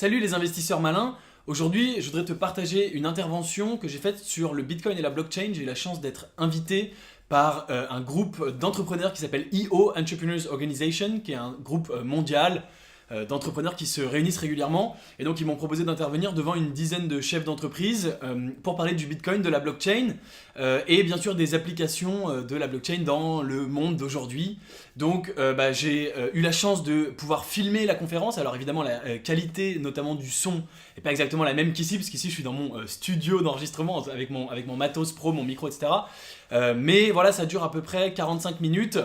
Salut les investisseurs malins. Aujourd'hui, je voudrais te partager une intervention que j'ai faite sur le Bitcoin et la blockchain. J'ai eu la chance d'être invité par un groupe d'entrepreneurs qui s'appelle EO, Entrepreneurs Organization, qui est un groupe mondial d'entrepreneurs qui se réunissent régulièrement. Et donc, ils m'ont proposé d'intervenir devant une dizaine de chefs d'entreprise pour parler du Bitcoin, de la blockchain et bien sûr des applications de la blockchain dans le monde d'aujourd'hui. Donc, j'ai eu la chance de pouvoir filmer la conférence. Alors évidemment, la qualité notamment du son n'est pas exactement la même qu'ici, parce qu'ici, je suis dans mon studio d'enregistrement avec mon matos pro, mon micro, etc. Mais voilà, ça dure à peu près 45 minutes.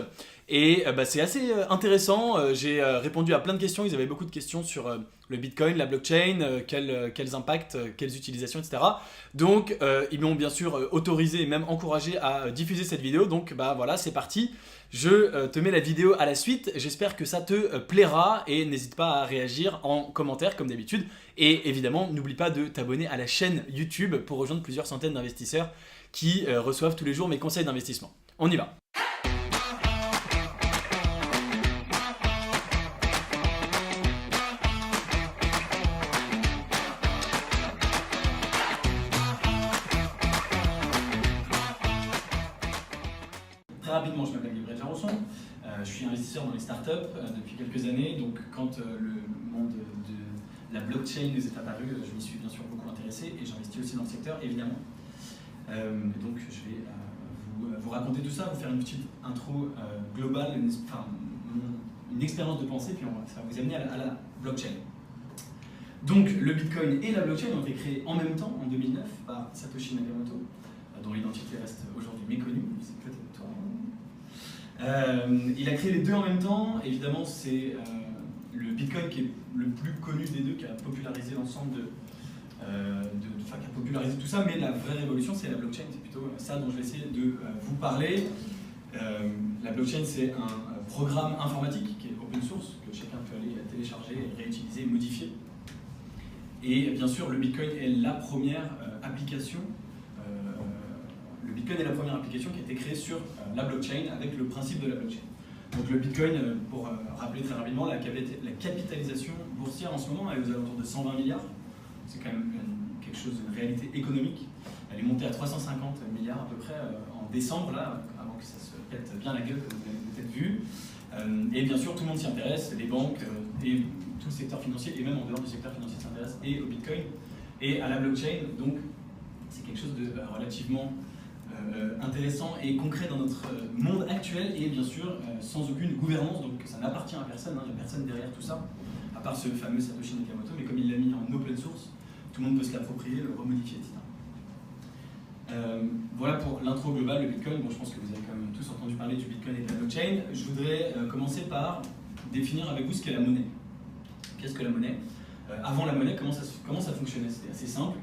Et c'est assez intéressant, j'ai répondu à plein de questions, ils avaient beaucoup de questions sur le Bitcoin, la blockchain, quels impacts, quelles utilisations, etc. Donc ils m'ont bien sûr autorisé et même encouragé à diffuser cette vidéo, donc voilà, c'est parti. Je te mets la vidéo à la suite, j'espère que ça te plaira et n'hésite pas à réagir en commentaire comme d'habitude. Et évidemment, n'oublie pas de t'abonner à la chaîne YouTube pour rejoindre plusieurs centaines d'investisseurs qui reçoivent tous les jours mes conseils d'investissement. On y va. Très rapidement, je m'appelle Gabriel Jarosson, je suis investisseur dans les startups depuis quelques années, donc quand le monde de la blockchain nous est apparu, je m'y suis bien sûr beaucoup intéressé et j'investis aussi dans le secteur évidemment. Donc je vais vous raconter tout ça, vous faire une petite intro globale, une expérience de pensée, puis ça va vous amener à la blockchain. Donc le Bitcoin et la blockchain ont été créés en même temps, en 2009, par Satoshi Nakamoto, dont l'identité reste aujourd'hui méconnue, c'est peut-être toi. Il a créé les deux en même temps, évidemment c'est le Bitcoin qui est le plus connu des deux, qui a popularisé l'ensemble qui a popularisé tout ça, mais la vraie révolution c'est la blockchain, c'est plutôt ça dont je vais essayer de vous parler. La blockchain c'est un programme informatique qui est open source, que chacun peut aller télécharger, réutiliser, modifier. Et bien sûr le Bitcoin est la première application. Le Bitcoin est la première application qui a été créée sur la blockchain avec le principe de la blockchain. Donc le Bitcoin, pour rappeler très rapidement, la capitalisation boursière en ce moment elle est aux alentours de 120 milliards. C'est quand même quelque chose, une réalité économique. Elle est montée à 350 milliards à peu près en décembre, là, avant que ça se pète bien la gueule, comme vous avez peut-être vu. Et bien sûr, tout le monde s'y intéresse, les banques et tout le secteur financier, et même en dehors du secteur financier s'intéresse et au Bitcoin et à la blockchain. Donc c'est quelque chose de relativement intéressant et concret dans notre monde actuel et bien sûr sans aucune gouvernance, donc ça n'appartient à personne, il n'y a personne derrière tout ça, à part ce fameux Satoshi Nakamoto, mais comme il l'a mis en open source, tout le monde peut se l'approprier, le remodifier, etc. Voilà pour l'intro globale, le Bitcoin. Bon, je pense que vous avez quand même tous entendu parler du Bitcoin et de la blockchain. Je voudrais commencer par définir avec vous ce qu'est la monnaie. Qu'est-ce que la monnaie? Avant la monnaie, comment ça fonctionnait? C'était assez simple,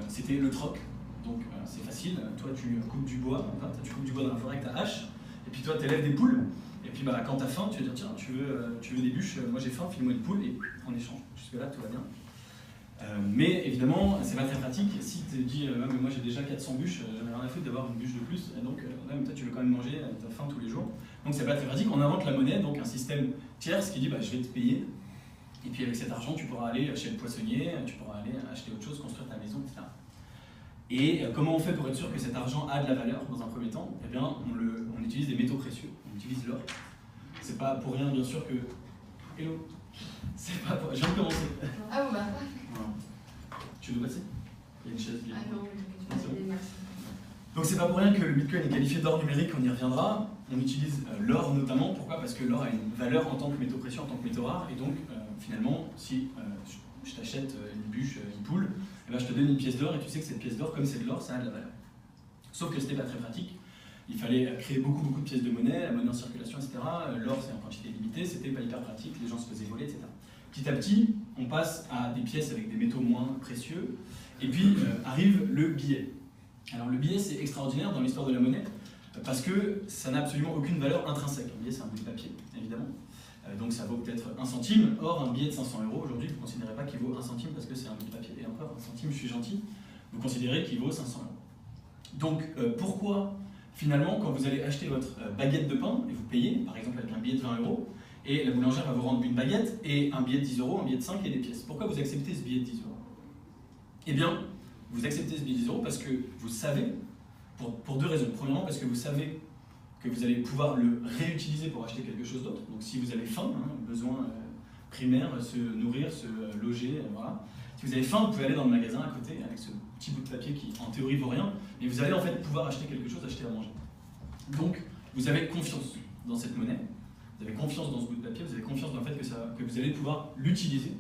c'était le troc. Donc c'est facile, toi tu coupes du bois, dans la forêt avec ta hache, et puis toi tu élèves des poules, et puis quand tu as faim, tu vas dire tiens, tu veux des bûches, moi j'ai faim, file-moi une poule, et en échange. Jusque là tout va bien. Mais évidemment, c'est pas très pratique. Si tu te dis mais moi j'ai déjà 400 bûches, j'en ai rien à foutre d'avoir une bûche de plus, et donc toi tu veux quand même manger, tu as faim tous les jours. Donc c'est pas très pratique. On invente la monnaie, donc un système tierce qui dit je vais te payer, et puis avec cet argent tu pourras aller chez le poissonnier, tu pourras aller acheter autre chose, construire ta maison, etc. Et comment on fait pour être sûr que cet argent a de la valeur dans un premier temps? Eh bien, on utilise des métaux précieux, on utilise l'or. C'est pas pour rien, bien sûr, que... Hello. C'est pas pour... Je viens de commencer. Ah bon bah. Voilà. Tu veux passer? Il y a une chaise. Ah non, merci. Donc c'est pas pour rien que le Bitcoin est qualifié d'or numérique, on y reviendra. On utilise l'or notamment, pourquoi? Parce que l'or a une valeur en tant que métaux précieux, en tant que métaux rares, et donc finalement, si je t'achète une bûche, une poule, et je te donne une pièce d'or et tu sais que cette pièce d'or, comme c'est de l'or, ça a de la valeur. Sauf que c'était pas très pratique. Il fallait créer beaucoup de pièces de monnaie, la monnaie en circulation, etc. L'or, c'est en quantité limitée, c'était pas hyper pratique, les gens se faisaient voler, etc. Petit à petit, on passe à des pièces avec des métaux moins précieux, et puis arrive le billet. Alors le billet, c'est extraordinaire dans l'histoire de la monnaie, parce que ça n'a absolument aucune valeur intrinsèque. Un billet, c'est un bout de papier, évidemment. Donc ça vaut peut-être 1 centime. Or, un billet de 500 € aujourd'hui, vous ne considérez pas qu'il vaut 1 centime parce que c'est un bout de papier. Et encore, 1 centime, je suis gentil, vous considérez qu'il vaut 500 €. Donc pourquoi, finalement, quand vous allez acheter votre baguette de pain et vous payez, par exemple avec un billet de 20 €, et la boulangère va vous rendre une baguette et un billet de 10 €, un billet de 5 et des pièces. Pourquoi vous acceptez ce billet de 10 €? Eh bien, vous acceptez ce billet de 10 € parce que vous savez, pour deux raisons. Premièrement, parce que vous savez que vous allez pouvoir le réutiliser pour acheter quelque chose d'autre. Donc si vous avez faim, besoin primaire, se nourrir, se loger, voilà. Si vous avez faim, vous pouvez aller dans le magasin à côté avec ce petit bout de papier qui, en théorie, vaut rien, mais vous allez en fait pouvoir acheter quelque chose, acheter à manger. Donc, vous avez confiance dans cette monnaie, vous avez confiance dans ce bout de papier, vous avez confiance dans le fait que vous allez pouvoir l'utiliser.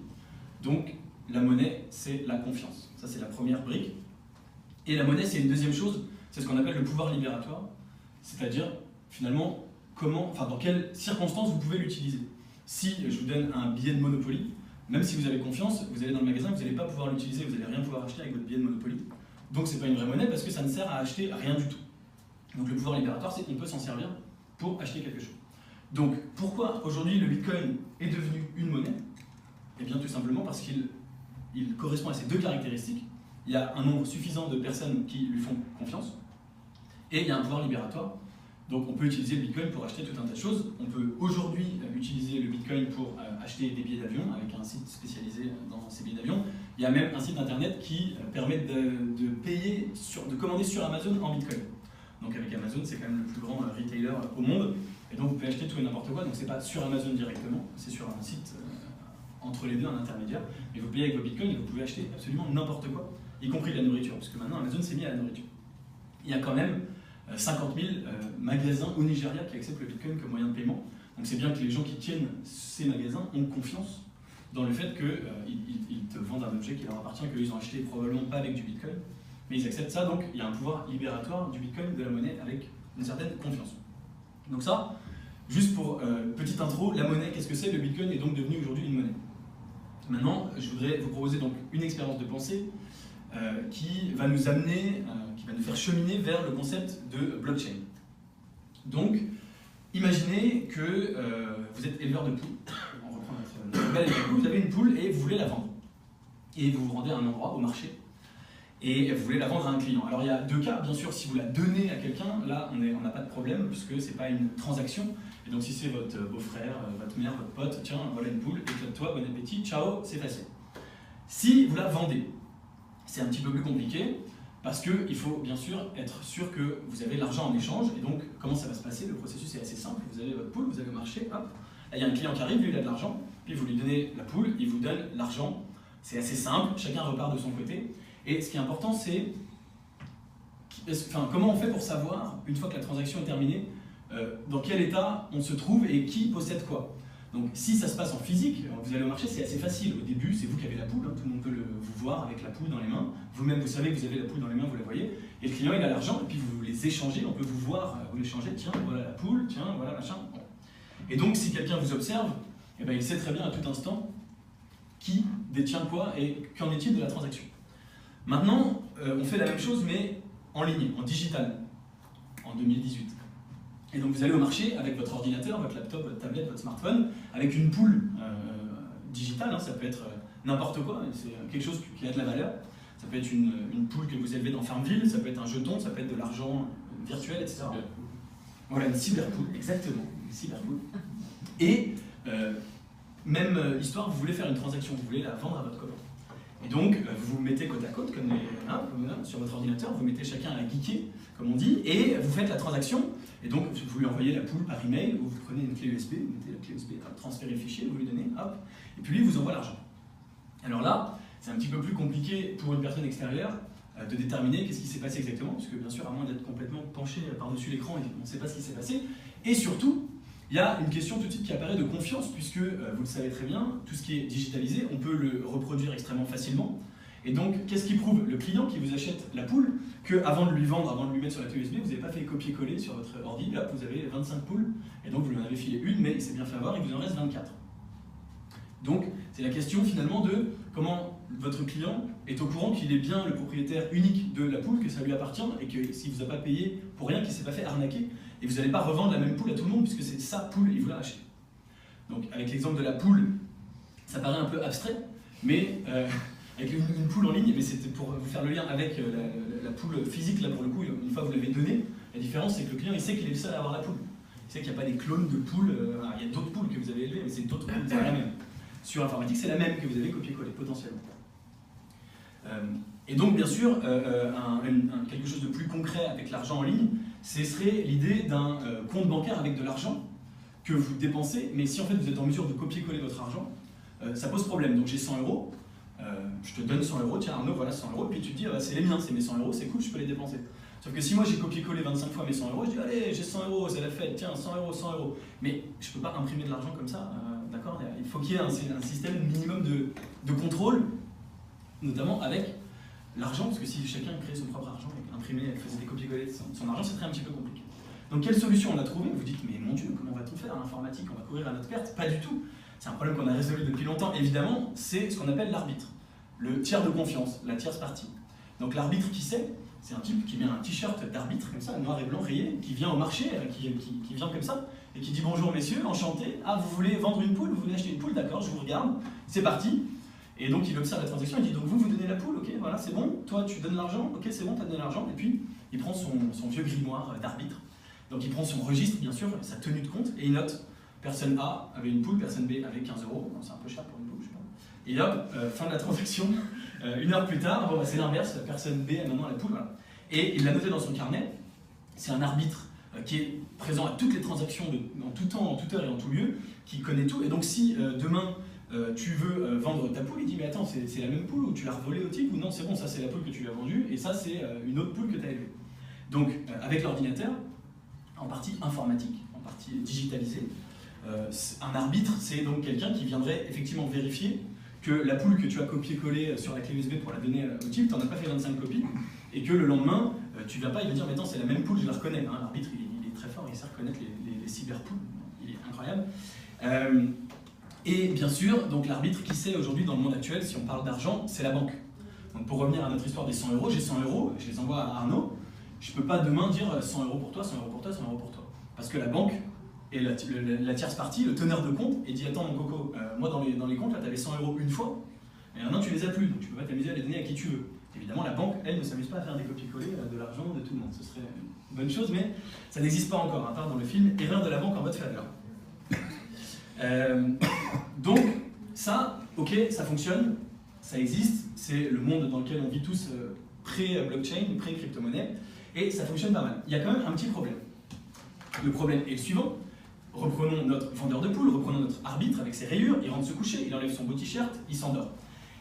Donc, la monnaie, c'est la confiance. Ça, c'est la première brique. Et la monnaie, c'est une deuxième chose, c'est ce qu'on appelle le pouvoir libératoire, c'est-à-dire, finalement, dans quelles circonstances vous pouvez l'utiliser. Si je vous donne un billet de Monopoly, même si vous avez confiance, vous allez dans le magasin, vous n'allez pas pouvoir l'utiliser, vous n'allez rien pouvoir acheter avec votre billet de Monopoly. Donc c'est pas une vraie monnaie parce que ça ne sert à acheter rien du tout. Donc le pouvoir libératoire, c'est qu'on peut s'en servir pour acheter quelque chose. Donc pourquoi aujourd'hui le Bitcoin est devenu une monnaie? Eh bien tout simplement parce qu'il correspond à ces deux caractéristiques. Il y a un nombre suffisant de personnes qui lui font confiance et il y a un pouvoir libératoire. Donc on peut utiliser le Bitcoin pour acheter tout un tas de choses. On peut aujourd'hui utiliser le Bitcoin pour acheter des billets d'avion avec un site spécialisé dans ces billets d'avion. Il y a même un site internet qui permet de payer, de commander sur Amazon en Bitcoin. Donc avec Amazon, c'est quand même le plus grand retailer au monde. Et donc vous pouvez acheter tout et n'importe quoi. Donc c'est pas sur Amazon directement, c'est sur un site entre les deux, un intermédiaire. Mais vous payez avec vos Bitcoins et vous pouvez acheter absolument n'importe quoi, y compris de la nourriture. Parce que maintenant Amazon s'est mis à la nourriture. Il y a quand même 50 000 magasins au Nigeria qui acceptent le Bitcoin comme moyen de paiement. Donc c'est bien que les gens qui tiennent ces magasins ont confiance dans le fait qu'ils te vendent un objet qui leur appartient, qu'ils ont acheté probablement pas avec du Bitcoin, mais ils acceptent ça, donc il y a un pouvoir libératoire du Bitcoin, de la monnaie, avec une certaine confiance. Donc ça, juste pour petite intro, la monnaie, qu'est-ce que c'est? Le Bitcoin est donc devenu aujourd'hui une monnaie. Maintenant, je voudrais vous proposer donc une expérience de pensée qui va nous amener, qui va nous faire cheminer vers le concept de blockchain. Donc, imaginez que vous êtes éleveur de poules. On reprend notre belle éleveur de poules. Vous avez une poule et vous voulez la vendre. Et vous vous rendez à un endroit, au marché, et vous voulez la vendre à un client. Alors il y a deux cas, bien sûr, si vous la donnez à quelqu'un, là on n'a pas de problème, puisque ce n'est pas une transaction. Et donc si c'est votre beau-frère, votre mère, votre pote, tiens, voilà une poule, éclate-toi, bon appétit, ciao, c'est facile. Si vous la vendez, c'est un petit peu plus compliqué, parce qu'il faut bien sûr être sûr que vous avez l'argent en échange. Et donc, comment ça va se passer? Le processus est assez simple. Vous avez votre poule, vous avez le marché, hop. Là, il y a un client qui arrive, lui, il a de l'argent, puis vous lui donnez la poule, il vous donne l'argent. C'est assez simple, chacun repart de son côté. Et ce qui est important, c'est comment on fait pour savoir, une fois que la transaction est terminée, dans quel état on se trouve et qui possède quoi. Donc si ça se passe en physique, vous allez au marché, c'est assez facile. Au début, c'est vous qui avez la poule, tout le monde peut vous voir avec la poule dans les mains. Vous-même, vous savez que vous avez la poule dans les mains, vous la voyez. Et le client, il a l'argent, et puis vous les échangez, on peut vous voir, vous l'échanger, tiens, voilà la poule, tiens, voilà machin. Bon. Et donc, si quelqu'un vous observe, eh ben, il sait très bien à tout instant qui détient quoi et qu'en est-il de la transaction. Maintenant, on fait la même chose, mais en ligne, en digital, en 2018. Et donc vous allez au marché avec votre ordinateur, votre laptop, votre tablette, votre smartphone, avec une poule digitale, ça peut être n'importe quoi, c'est quelque chose qui a de la valeur. Ça peut être une poule que vous élevez dans Farmville, ça peut être un jeton, ça peut être de l'argent virtuel, etc. Voilà, une cyberpoule, exactement, une cyberpoule. Et même histoire, vous voulez faire une transaction, vous voulez la vendre à votre copain. Et donc, vous vous mettez côte à côte, comme sur votre ordinateur, vous mettez chacun à geeker, comme on dit, et vous faites la transaction. Et donc, vous lui envoyez la poule par email, ou vous prenez une clé USB, vous mettez la clé USB, transférez le fichier, vous lui donnez, hop, et puis lui, il vous envoie l'argent. Alors là, c'est un petit peu plus compliqué pour une personne extérieure de déterminer qu'est-ce qui s'est passé exactement, parce que bien sûr, à moins d'être complètement penché par-dessus l'écran, on ne sait pas ce qui s'est passé. Et surtout, il y a une question tout de suite qui apparaît de confiance, puisque, vous le savez très bien, tout ce qui est digitalisé, on peut le reproduire extrêmement facilement. Et donc, qu'est-ce qui prouve? Le client qui vous achète la poule, qu'avant de lui vendre, avant de lui mettre sur la clé USB, vous n'avez pas fait copier-coller sur votre ordi, là vous avez 25 poules, et donc vous lui en avez filé une, mais il s'est bien fait avoir, il vous en reste 24. Donc, c'est la question finalement de comment votre client est au courant qu'il est bien le propriétaire unique de la poule, que ça lui appartient, et que s'il ne vous a pas payé pour rien, qu'il ne s'est pas fait arnaquer, et vous n'allez pas revendre la même poule à tout le monde, puisque c'est sa poule, il vous l'a achetée. Donc, avec l'exemple de la poule, ça paraît un peu abstrait, mais avec une poule en ligne, mais c'était pour vous faire le lien avec la poule physique, là pour le coup, une fois que vous l'avez donnée, la différence c'est que le client il sait qu'il est le seul à avoir la poule. c'est qu'il n'y a pas des clones de poules. Alors, il y a d'autres poules que vous avez élevées, mais c'est d'autres poules, c'est pas la même. Sur informatique, c'est la même que vous avez copié-collé, potentiellement. Et donc, bien sûr, quelque chose de plus concret avec l'argent en ligne, ce serait l'idée d'un compte bancaire avec de l'argent que vous dépensez, mais si en fait vous êtes en mesure de copier-coller votre argent, ça pose problème. Donc j'ai 100 €, je te donne 100 €, tiens Arnaud, voilà 100 €, puis tu te dis, c'est les miens, c'est mes 100 €, c'est cool, je peux les dépenser. Sauf que si moi j'ai copié-collé 25 fois mes 100 €, je dis, allez, j'ai 100 €, c'est la fête, tiens, 100 €, 100 €. Mais je ne peux pas imprimer de l'argent comme ça, d'accord? Il faut qu'il y ait un système minimum de contrôle, notamment avec l'argent, parce que si chacun crée son propre argent et imprimait, faisait des copier-coller de son argent, c'est un petit peu compliqué. Donc quelle solution on a trouvé? Vous dites, mais mon Dieu, comment va-t-on faire? L'informatique, on va courir à notre perte? Pas du tout. C'est un problème qu'on a résolu depuis longtemps, évidemment, c'est ce qu'on appelle l'arbitre, le tiers de confiance, la tierce partie. Donc l'arbitre, qui c'est? C'est un type qui met un t-shirt d'arbitre, comme ça, noir et blanc rayé, qui vient au marché, qui vient comme ça, et qui dit bonjour messieurs, enchanté, ah vous voulez vendre une poule, vous voulez acheter une poule, d'accord, je vous regarde, c'est parti. Et donc il observe la transaction, il dit donc vous donnez la poule, ok, voilà, c'est bon, toi tu donnes l'argent, ok, c'est bon, tu as donné l'argent, et puis il prend son vieux grimoire d'arbitre, donc il prend son registre, bien sûr, sa tenue de compte, et il note, personne A avait une poule, personne B avait 15 €, c'est un peu cher pour une poule, je sais pas. Et hop, fin de la transaction, une heure plus tard, bon, bah, c'est l'inverse, personne B a maintenant la poule, voilà. Et il l'a noté dans son carnet, c'est un arbitre qui est présent à toutes les transactions, en tout temps, en toute heure et en tout lieu, qui connaît tout, et donc si demain, tu veux vendre ta poule, il dit mais attends, c'est la même poule ou tu l'as revolée au type ou non, c'est bon, ça c'est la poule que tu lui as vendue et ça c'est une autre poule que tu as élevée. Donc avec l'ordinateur, en partie informatique, en partie digitalisée, un arbitre c'est donc quelqu'un qui viendrait effectivement vérifier que la poule que tu as copié-collée sur la clé USB pour la donner au type, tu n'en as pas fait 25 copies et que le lendemain, tu ne vas pas, il va dire mais attends, c'est la même poule, je la reconnais. Hein. L'arbitre il est très fort, il sait reconnaître les cyberpoules, il est incroyable. Et bien sûr, donc l'arbitre qui sait aujourd'hui dans le monde actuel, si on parle d'argent, c'est la banque. Donc pour revenir à notre histoire des 100 €, j'ai 100 €, je les envoie à Arnaud, je ne peux pas demain dire 100 € pour toi, 100 € pour toi, 100 € pour toi. Parce que la banque est la tierce partie, le teneur de compte, et dit attends mon coco, moi dans les comptes, là tu avais 100 € une fois, et maintenant tu les as plus, donc tu ne peux pas t'amuser à les donner à qui tu veux. Évidemment, la banque, elle, ne s'amuse pas à faire des copier-coller de l'argent de tout le monde. Ce serait une bonne chose, mais ça n'existe pas encore, à part dans le film Erreur de la banque en mode faveur. Donc ça, ok, ça fonctionne, ça existe, c'est le monde dans lequel on vit tous pré-blockchain, pré-crypto-monnaie, et ça fonctionne pas mal. Il y a quand même un petit problème. Le problème est le suivant, reprenons notre vendeur de poules, reprenons notre arbitre avec ses rayures, il rentre se coucher, il enlève son beau t-shirt, il s'endort.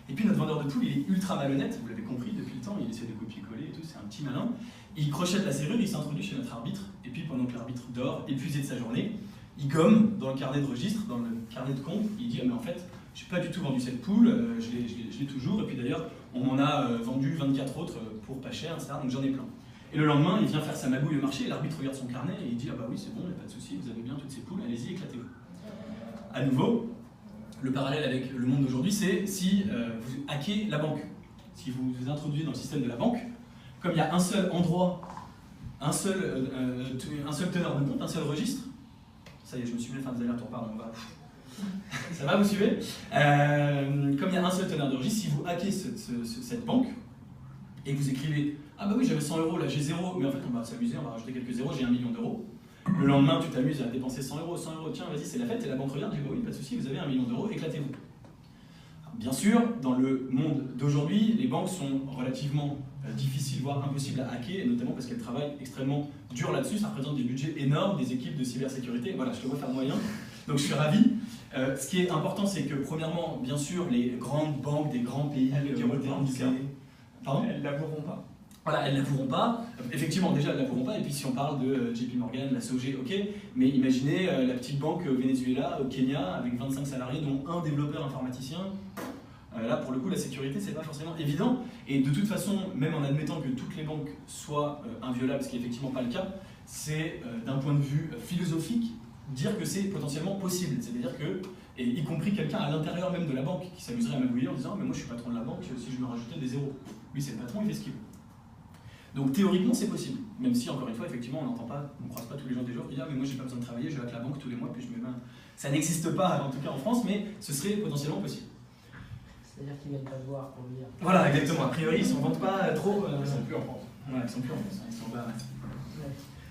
Et puis notre vendeur de poules, il est ultra malhonnête, vous l'avez compris depuis le temps, il essaie de copier-coller et tout, c'est un petit malin. Il crochette la serrure, il s'introduit chez notre arbitre, et puis pendant que l'arbitre dort, épuisé de sa journée, il gomme dans le carnet de registre, dans le carnet de compte, il dit ah, mais en fait, j'ai pas du tout vendu cette poule, je l'ai toujours, et puis d'ailleurs, on m'en a vendu 24 autres pour pas cher, etc., donc j'en ai plein. Et le lendemain, il vient faire sa magouille au marché, et l'arbitre regarde son carnet et il dit ah bah oui, c'est bon, il n'y a pas de souci, vous avez bien toutes ces poules, allez-y, éclatez-vous. À nouveau, le parallèle avec le monde d'aujourd'hui, c'est si vous hackez la banque, si vous vous introduisez dans le système de la banque, comme il y a un seul endroit, un seul teneur de compte, un seul registre, ça y est, je me suis mis à faire des allers-retours, pardon, ça va, vous suivez? Comme il y a un seul teneur de registre, si vous hackez cette banque, et que vous écrivez « Ah bah oui, j'avais 100 €, là j'ai 0, mais en fait on va s'amuser, on va rajouter quelques zéros, j'ai 1 million d'euros. » Le lendemain, tu t'amuses à dépenser 100 €, 100 €, tiens, vas-y, c'est la fête, et la banque regarde, dit bah « Oui, pas de souci, vous avez 1 million d'euros, éclatez-vous. » Bien sûr, dans le monde d'aujourd'hui, les banques sont relativement difficiles, voire impossibles à hacker, et notamment parce qu'elles travaillent extrêmement dur là-dessus, ça représente des budgets énormes, des équipes de cybersécurité, voilà, je te vois faire moyen, donc je suis ravi. Ce qui est important, c'est que premièrement, bien sûr, les grandes banques des grands pays modernisés... Pardon ? Elles ne l'avoueront pas. Voilà, elles ne l'avoueront pas. Effectivement, déjà, elles ne l'avoueront pas. Et puis, si on parle de JP Morgan, la SOG, ok. Mais imaginez la petite banque au Venezuela, au Kenya, avec 25 salariés, dont un développeur informaticien. Là, pour le coup, la sécurité, c'est pas forcément évident. Et de toute façon, même en admettant que toutes les banques soient inviolables, ce qui n'est effectivement pas le cas, c'est d'un point de vue philosophique, dire que c'est potentiellement possible. C'est-à-dire que, et y compris quelqu'un à l'intérieur même de la banque, qui s'amuserait à magouiller en disant « Mais moi, je suis patron de la banque, si je me rajoutais des zéros. » Lui, c'est le patron, il fait ce qu'il veut. Donc théoriquement, c'est possible. Même si, encore une fois, effectivement, on n'entend pas, on ne croise pas tous les gens des jours qui disent « Ah, mais moi, j'ai pas besoin de travailler, je vais à la banque tous les mois, puis je me mets... » Ça n'existe pas, en tout cas en France, mais ce serait potentiellement possible. C'est-à-dire qu'ils viennent pas te voir pour lire. Voilà, exactement. A priori, ils ne s'en vendent pas trop. Ils ne sont plus en France. Ouais, ils ne sont plus en France, ils sont bas.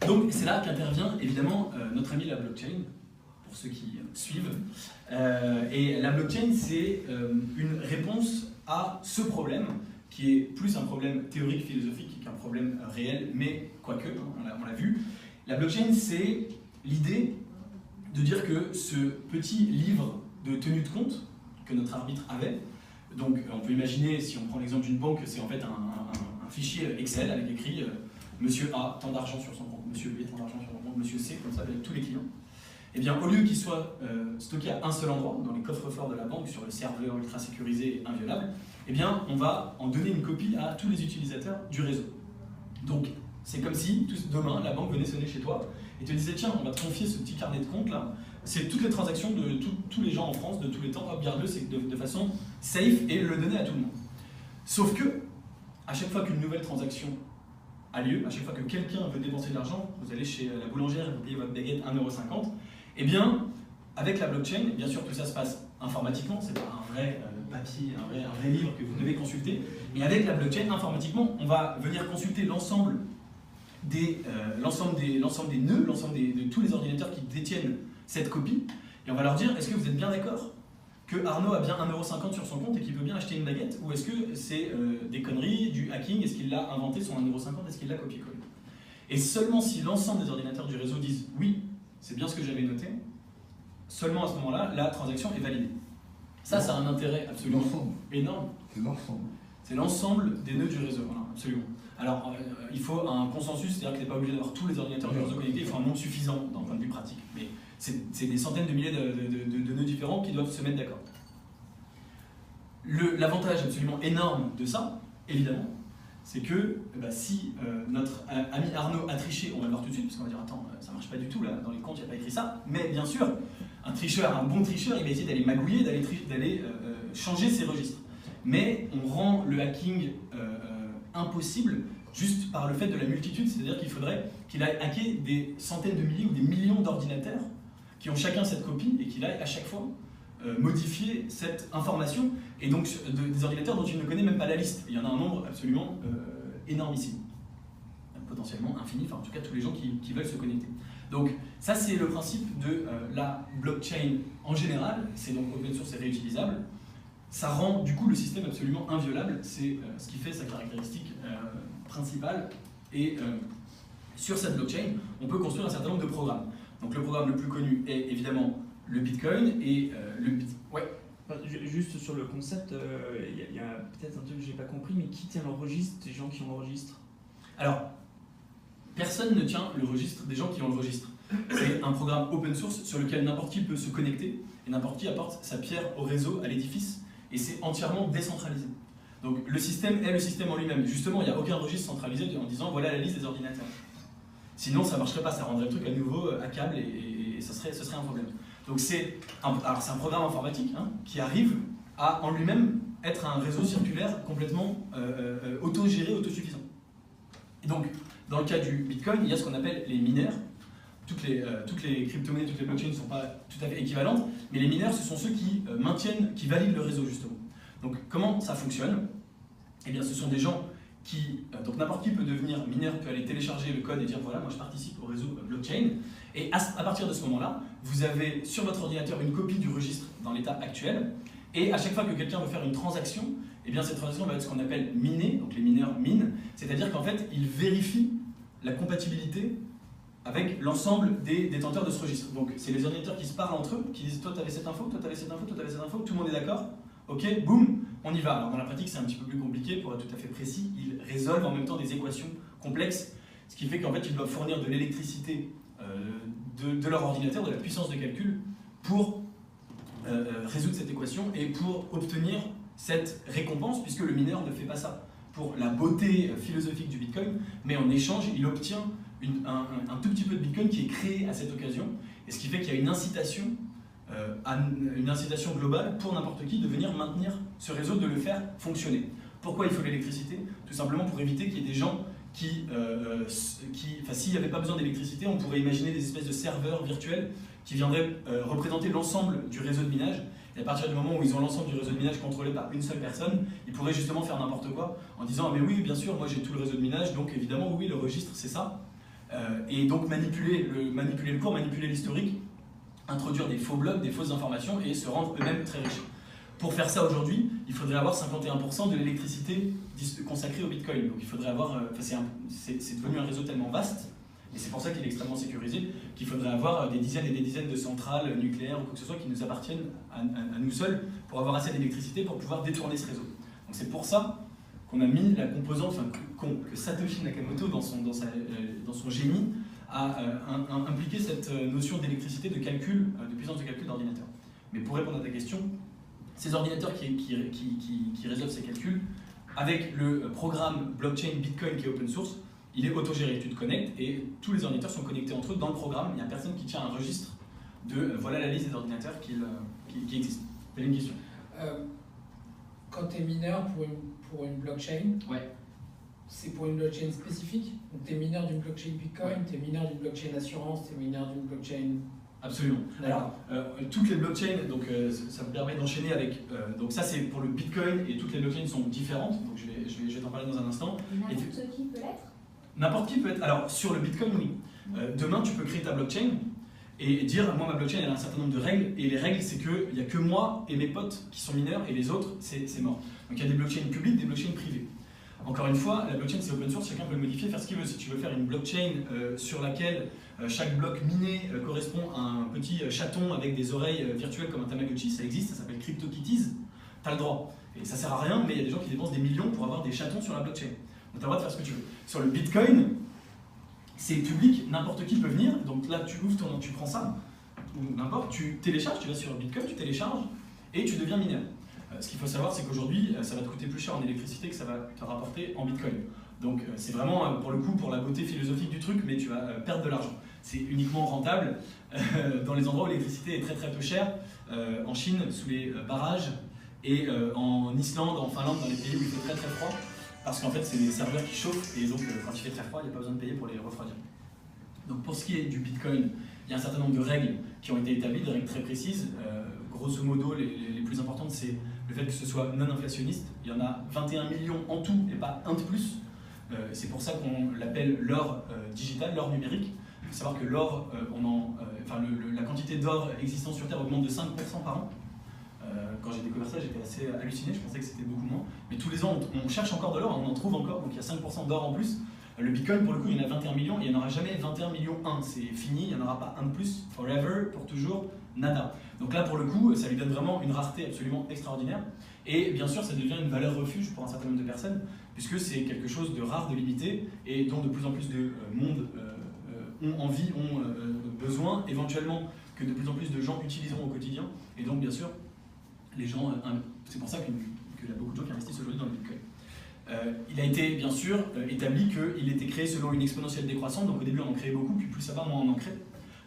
Donc c'est là qu'intervient évidemment notre ami la blockchain, pour ceux qui suivent. Et la blockchain, c'est une réponse à ce problème, qui est plus un problème théorique, philosophique qu'un problème réel, mais quoique, on l'a vu. La blockchain, c'est l'idée de dire que ce petit livre de tenue de compte que notre arbitre avait, donc on peut imaginer, si on prend l'exemple d'une banque, c'est en fait un fichier Excel avec écrit Monsieur A, tant d'argent sur son compte, Monsieur B, tant d'argent sur son compte, Monsieur C, comme ça, avec tous les clients. Eh bien, au lieu qu'il soit stocké à un seul endroit, dans les coffres-forts de la banque, sur le serveur ultra sécurisé et inviolable, eh bien, on va en donner une copie à tous les utilisateurs du réseau. Donc, c'est comme si, demain, la banque venait sonner chez toi et te disait, tiens, on va te confier ce petit carnet de compte là, c'est toutes les transactions de tous les gens en France, de tous les temps, hop, garde-le, c'est de façon safe et le donner à tout le monde. Sauf que, à chaque fois qu'une nouvelle transaction a lieu, à chaque fois que quelqu'un veut dépenser de l'argent, vous allez chez la boulangère et vous payez votre baguette 1,50 €, eh bien, avec la blockchain, bien sûr tout ça se passe informatiquement, c'est pas un vrai papier, un vrai livre que vous devez consulter, mais avec la blockchain, informatiquement, on va venir consulter l'ensemble des nœuds, l'ensemble de tous les ordinateurs qui détiennent cette copie, et on va leur dire, est-ce que vous êtes bien d'accord que Arnaud a bien 1,50 € sur son compte et qu'il peut bien acheter une baguette, ou est-ce que c'est des conneries, du hacking, est-ce qu'il l'a inventé son 1,50 €, est-ce qu'il l'a copié-collé? Et seulement si l'ensemble des ordinateurs du réseau disent oui, c'est bien ce que j'avais noté, seulement à ce moment-là, la transaction est validée. Ça a un intérêt absolument énorme. C'est l'ensemble. C'est l'ensemble des nœuds du réseau, voilà, absolument. Alors, il faut un consensus, c'est-à-dire que tu n'es pas obligé d'avoir tous les ordinateurs du réseau connectés, il faut un nombre suffisant d'un point de vue pratique. Mais c'est des centaines de milliers de nœuds différents qui doivent se mettre d'accord. L'avantage absolument énorme de ça, évidemment, c'est que si notre ami Arnaud a triché, on va le voir tout de suite, parce qu'on va dire attends, ça marche pas du tout, là, dans les comptes, il n'y a pas écrit ça. Mais bien sûr, un tricheur, un bon tricheur, il va essayer d'aller magouiller, d'aller changer ses registres. Mais on rend le hacking impossible juste par le fait de la multitude, c'est-à-dire qu'il faudrait qu'il aille hacker des centaines de milliers ou des millions d'ordinateurs qui ont chacun cette copie et qu'il aille à chaque fois modifier cette information, et donc des ordinateurs dont il ne connaît même pas la liste. Il y en a un nombre absolument énormissime, potentiellement infini, enfin en tout cas tous les gens qui veulent se connecter. Donc ça c'est le principe de la blockchain en général, c'est donc open source et réutilisable. Ça rend du coup le système absolument inviolable, c'est ce qui fait sa caractéristique principale, et sur cette blockchain on peut construire un certain nombre de programmes. Donc le programme le plus connu est évidemment le Bitcoin et ouais. Juste sur le concept, il y a peut-être un truc que j'ai pas compris, mais qui tient le registre des gens qui ont le registre? Alors, personne ne tient le registre des gens qui ont le registre. C'est un programme open source sur lequel n'importe qui peut se connecter et n'importe qui apporte sa pierre au réseau, à l'édifice, et c'est entièrement décentralisé. Donc le système est le système en lui-même. Justement, il n'y a aucun registre centralisé en disant voilà la liste des ordinateurs. Sinon, ça ne marcherait pas, ça rendrait le truc à nouveau hackable et ce serait un problème. Donc c'est un programme informatique qui arrive à en lui-même être un réseau circulaire complètement autogéré, autosuffisant. Et donc, dans le cas du Bitcoin, il y a ce qu'on appelle les mineurs. Toutes les crypto-monnaies, toutes les blockchains ne sont pas tout à fait équivalentes, mais les mineurs, ce sont ceux qui maintiennent, qui valident le réseau, justement. Donc, comment ça fonctionne? Eh bien, ce sont des gens donc n'importe qui peut devenir mineur, peut aller télécharger le code et dire voilà, moi je participe au réseau blockchain. Et à partir de ce moment-là, vous avez sur votre ordinateur une copie du registre dans l'état actuel. Et à chaque fois que quelqu'un veut faire une transaction, eh bien cette transaction va être ce qu'on appelle minée, donc les mineurs minent, c'est-à-dire qu'en fait, ils vérifient la compatibilité avec l'ensemble des détenteurs de ce registre. Donc c'est les ordinateurs qui se parlent entre eux, qui disent toi tu avais cette info, toi tu avais cette info, toi tu avais cette info, tout le monde est d'accord, ok, boum, on y va. Alors dans la pratique c'est un petit peu plus compliqué, pour être tout à fait précis, ils résolvent en même temps des équations complexes, ce qui fait qu'en fait ils doivent fournir de l'électricité de leur ordinateur, de la puissance de calcul, pour résoudre cette équation et pour obtenir cette récompense, puisque le mineur ne fait pas ça pour la beauté philosophique du Bitcoin, mais en échange il obtient un tout petit peu de Bitcoin qui est créé à cette occasion, et ce qui fait qu'il y a une incitation globale pour n'importe qui de venir maintenir ce réseau, de le faire fonctionner. Pourquoi il faut l'électricité? Tout simplement pour éviter qu'il y ait des gens s'il n'y avait pas besoin d'électricité, on pourrait imaginer des espèces de serveurs virtuels qui viendraient représenter l'ensemble du réseau de minage. Et à partir du moment où ils ont l'ensemble du réseau de minage contrôlé par une seule personne, ils pourraient justement faire n'importe quoi en disant ah mais oui, bien sûr, moi j'ai tout le réseau de minage, donc évidemment oui, le registre c'est ça. et donc manipuler le cours, manipuler l'historique, introduire des faux blogs, des fausses informations et se rendre eux-mêmes très riches. Pour faire ça aujourd'hui, il faudrait avoir 51% de l'électricité consacrée au Bitcoin. Donc il faudrait avoir, c'est devenu un réseau tellement vaste, et c'est pour ça qu'il est extrêmement sécurisé, qu'il faudrait avoir des dizaines et des dizaines de centrales nucléaires ou quoi que ce soit qui nous appartiennent à nous seuls pour avoir assez d'électricité pour pouvoir détourner ce réseau. Donc c'est pour ça qu'on a mis la composante, que Satoshi Nakamoto, dans son génie, a impliqué cette notion d'électricité, de calcul, de puissance de calcul d'ordinateur. Mais pour répondre à ta question, ces ordinateurs qui résolvent ces calculs, avec le programme blockchain Bitcoin qui est open source, il est autogéré. Tu te connectes et tous les ordinateurs sont connectés entre eux dans le programme. Il n'y a personne qui tient un registre de voilà la liste des ordinateurs qui existent. Vous avez une question? Quand tu es mineur pour une blockchain, ouais. C'est pour une blockchain spécifique? Donc tu es mineur d'une blockchain Bitcoin, tu es mineur d'une blockchain assurance, tu es mineur d'une blockchain... Absolument. Alors, toutes les blockchains, donc ça me permet d'enchaîner avec... donc ça c'est pour le Bitcoin et toutes les blockchains sont différentes, donc je vais t'en parler dans un instant. N'importe qui peut l'être? N'importe qui peut être. Alors sur le Bitcoin, oui. Demain tu peux créer ta blockchain et dire moi ma blockchain elle a un certain nombre de règles et les règles c'est qu'il n'y a que moi et mes potes qui sont mineurs et les autres c'est mort. Donc il y a des blockchains publiques, des blockchains privées. Encore une fois, la blockchain c'est open source, chacun peut le modifier, faire ce qu'il veut. Si tu veux faire une blockchain sur laquelle chaque bloc miné correspond à un petit chaton avec des oreilles virtuelles comme un Tamagotchi, ça existe, ça s'appelle CryptoKitties, tu as le droit. Et ça sert à rien, mais il y a des gens qui dépensent des millions pour avoir des chatons sur la blockchain. Donc tu as le droit de faire ce que tu veux. Sur le Bitcoin, c'est public, n'importe qui peut venir, donc là tu ouvres tu prends ça, ou n'importe, tu télécharges, tu vas sur Bitcoin, tu télécharges et tu deviens mineur. Ce qu'il faut savoir, c'est qu'aujourd'hui, ça va te coûter plus cher en électricité que ça va te rapporter en Bitcoin. Donc c'est vraiment, pour le coup, pour la beauté philosophique du truc, mais tu vas perdre de l'argent. C'est uniquement rentable dans les endroits où l'électricité est très très peu chère, en Chine, sous les barrages, et en Islande, en Finlande, dans les pays où il fait très très froid, parce qu'en fait, c'est des serveurs qui chauffent, et donc quand il fait très froid, il n'y a pas besoin de payer pour les refroidir. Donc pour ce qui est du Bitcoin, il y a un certain nombre de règles qui ont été établies, des règles très précises. Grosso modo, les plus importantes, c'est le fait que ce soit non inflationniste. Il y en a 21 millions en tout et pas un de plus. C'est pour ça qu'on l'appelle l'or digital, l'or numérique. Il faut savoir que l'or, la quantité d'or existant sur Terre augmente de 5% par an. Quand j'ai découvert ça, j'étais assez halluciné, je pensais que c'était beaucoup moins. Mais tous les ans, on cherche encore de l'or, on en trouve encore, donc il y a 5% d'or en plus. Le Bitcoin, pour le coup, il y en a 21 millions et il n'y en aura jamais 21 millions 1. C'est fini, il n'y en aura pas un de plus, forever, pour toujours, nada. Donc là, pour le coup, ça lui donne vraiment une rareté absolument extraordinaire. Et bien sûr, ça devient une valeur refuge pour un certain nombre de personnes, puisque c'est quelque chose de rare, de limité, et dont de plus en plus de monde ont envie, ont besoin, éventuellement que de plus en plus de gens utiliseront au quotidien. Et donc, bien sûr, les gens, c'est pour ça qu'il y a beaucoup de gens qui investissent aujourd'hui dans le Bitcoin. Il a été bien sûr établi qu'il était créé selon une exponentielle décroissante, donc au début on en créait beaucoup, puis plus ça va, moins on en crée.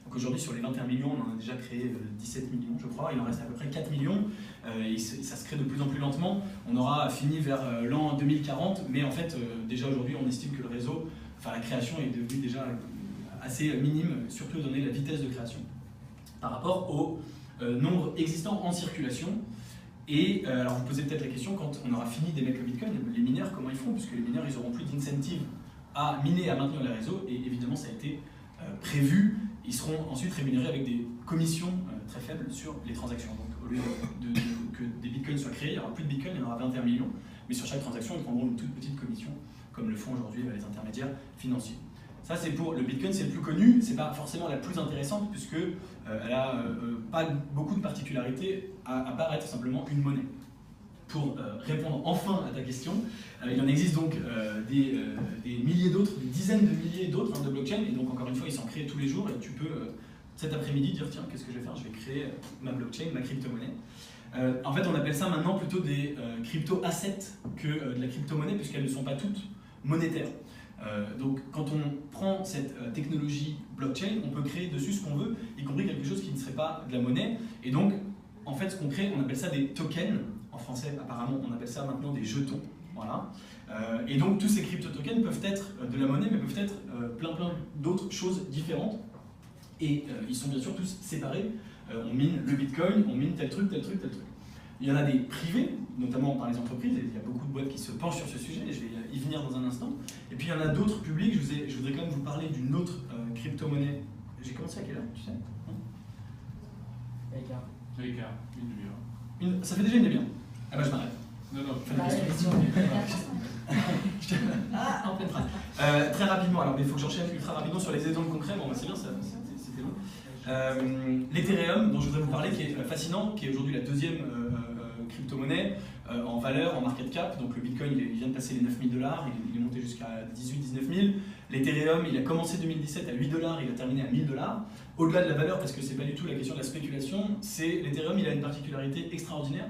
Donc aujourd'hui sur les 21 millions, on en a déjà créé 17 millions je crois, il en reste à peu près 4 millions, et ça se crée de plus en plus lentement. On aura fini vers l'an 2040, mais en fait déjà aujourd'hui on estime que le réseau, la création est devenue déjà assez minime, surtout étant donné la vitesse de création, par rapport au nombre existant en circulation. Et alors vous posez peut-être la question, quand on aura fini d'émettre le Bitcoin, les mineurs, comment ils feront? Puisque les mineurs, ils n'auront plus d'incentive à miner, à maintenir les réseaux, et évidemment ça a été prévu, ils seront ensuite rémunérés avec des commissions très faibles sur les transactions. Donc au lieu que des Bitcoins soient créés, il n'y aura plus de Bitcoin, il y en aura 21 millions, mais sur chaque transaction, ils prendront une toute petite commission, comme le font aujourd'hui les intermédiaires financiers. Ça c'est pour le Bitcoin, c'est le plus connu, c'est pas forcément la plus intéressante puisque elle a pas beaucoup de particularités à part être simplement une monnaie. Pour répondre enfin à ta question, il en existe donc des milliers d'autres, des dizaines de milliers d'autres de blockchains, et donc encore une fois ils s'en créent tous les jours et tu peux cet après-midi dire tiens qu'est-ce que je vais faire, je vais créer ma blockchain, ma crypto-monnaie. En fait on appelle ça maintenant plutôt des crypto-assets que de la crypto-monnaie puisqu'elles ne sont pas toutes monétaires. Donc quand on prend cette technologie blockchain, on peut créer dessus ce qu'on veut, y compris quelque chose qui ne serait pas de la monnaie. Et donc, en fait, ce qu'on crée, on appelle ça des tokens. En français, apparemment, on appelle ça maintenant des jetons. Voilà. Et donc, tous ces crypto-tokens peuvent être de la monnaie, mais peuvent être plein d'autres choses différentes. Et ils sont bien sûr tous séparés. On mine le Bitcoin, on mine tel truc, tel truc, tel truc. Il y en a des privés, notamment par les entreprises, et il y a beaucoup boîtes qui se penchent sur ce sujet, et je vais y venir dans un instant. Et puis il y en a d'autres publics, je voudrais quand même vous parler d'une autre crypto-monnaie. J'ai commencé à quelle heure, tu sais? Ça fait déjà une demi-heure. Ah bah je m'arrête. Non, non. En pleine phrase. Très rapidement, alors il faut que j'enchaîne ultra rapidement sur les exemples concrets. Bon, bah, c'est bien, c'était long. L'Ethereum, dont je voudrais vous parler, qui est fascinant, qui est aujourd'hui la deuxième crypto-monnaie en valeur, en market cap. Donc le Bitcoin, il vient de passer les 9 000 $, il est monté jusqu'à 18-19 000. L'Ethereum, il a commencé 2017 à 8 $, il a terminé à 1000 $. Au-delà de la valeur, parce que c'est pas du tout la question de la spéculation, l'Ethereum, il a une particularité extraordinaire.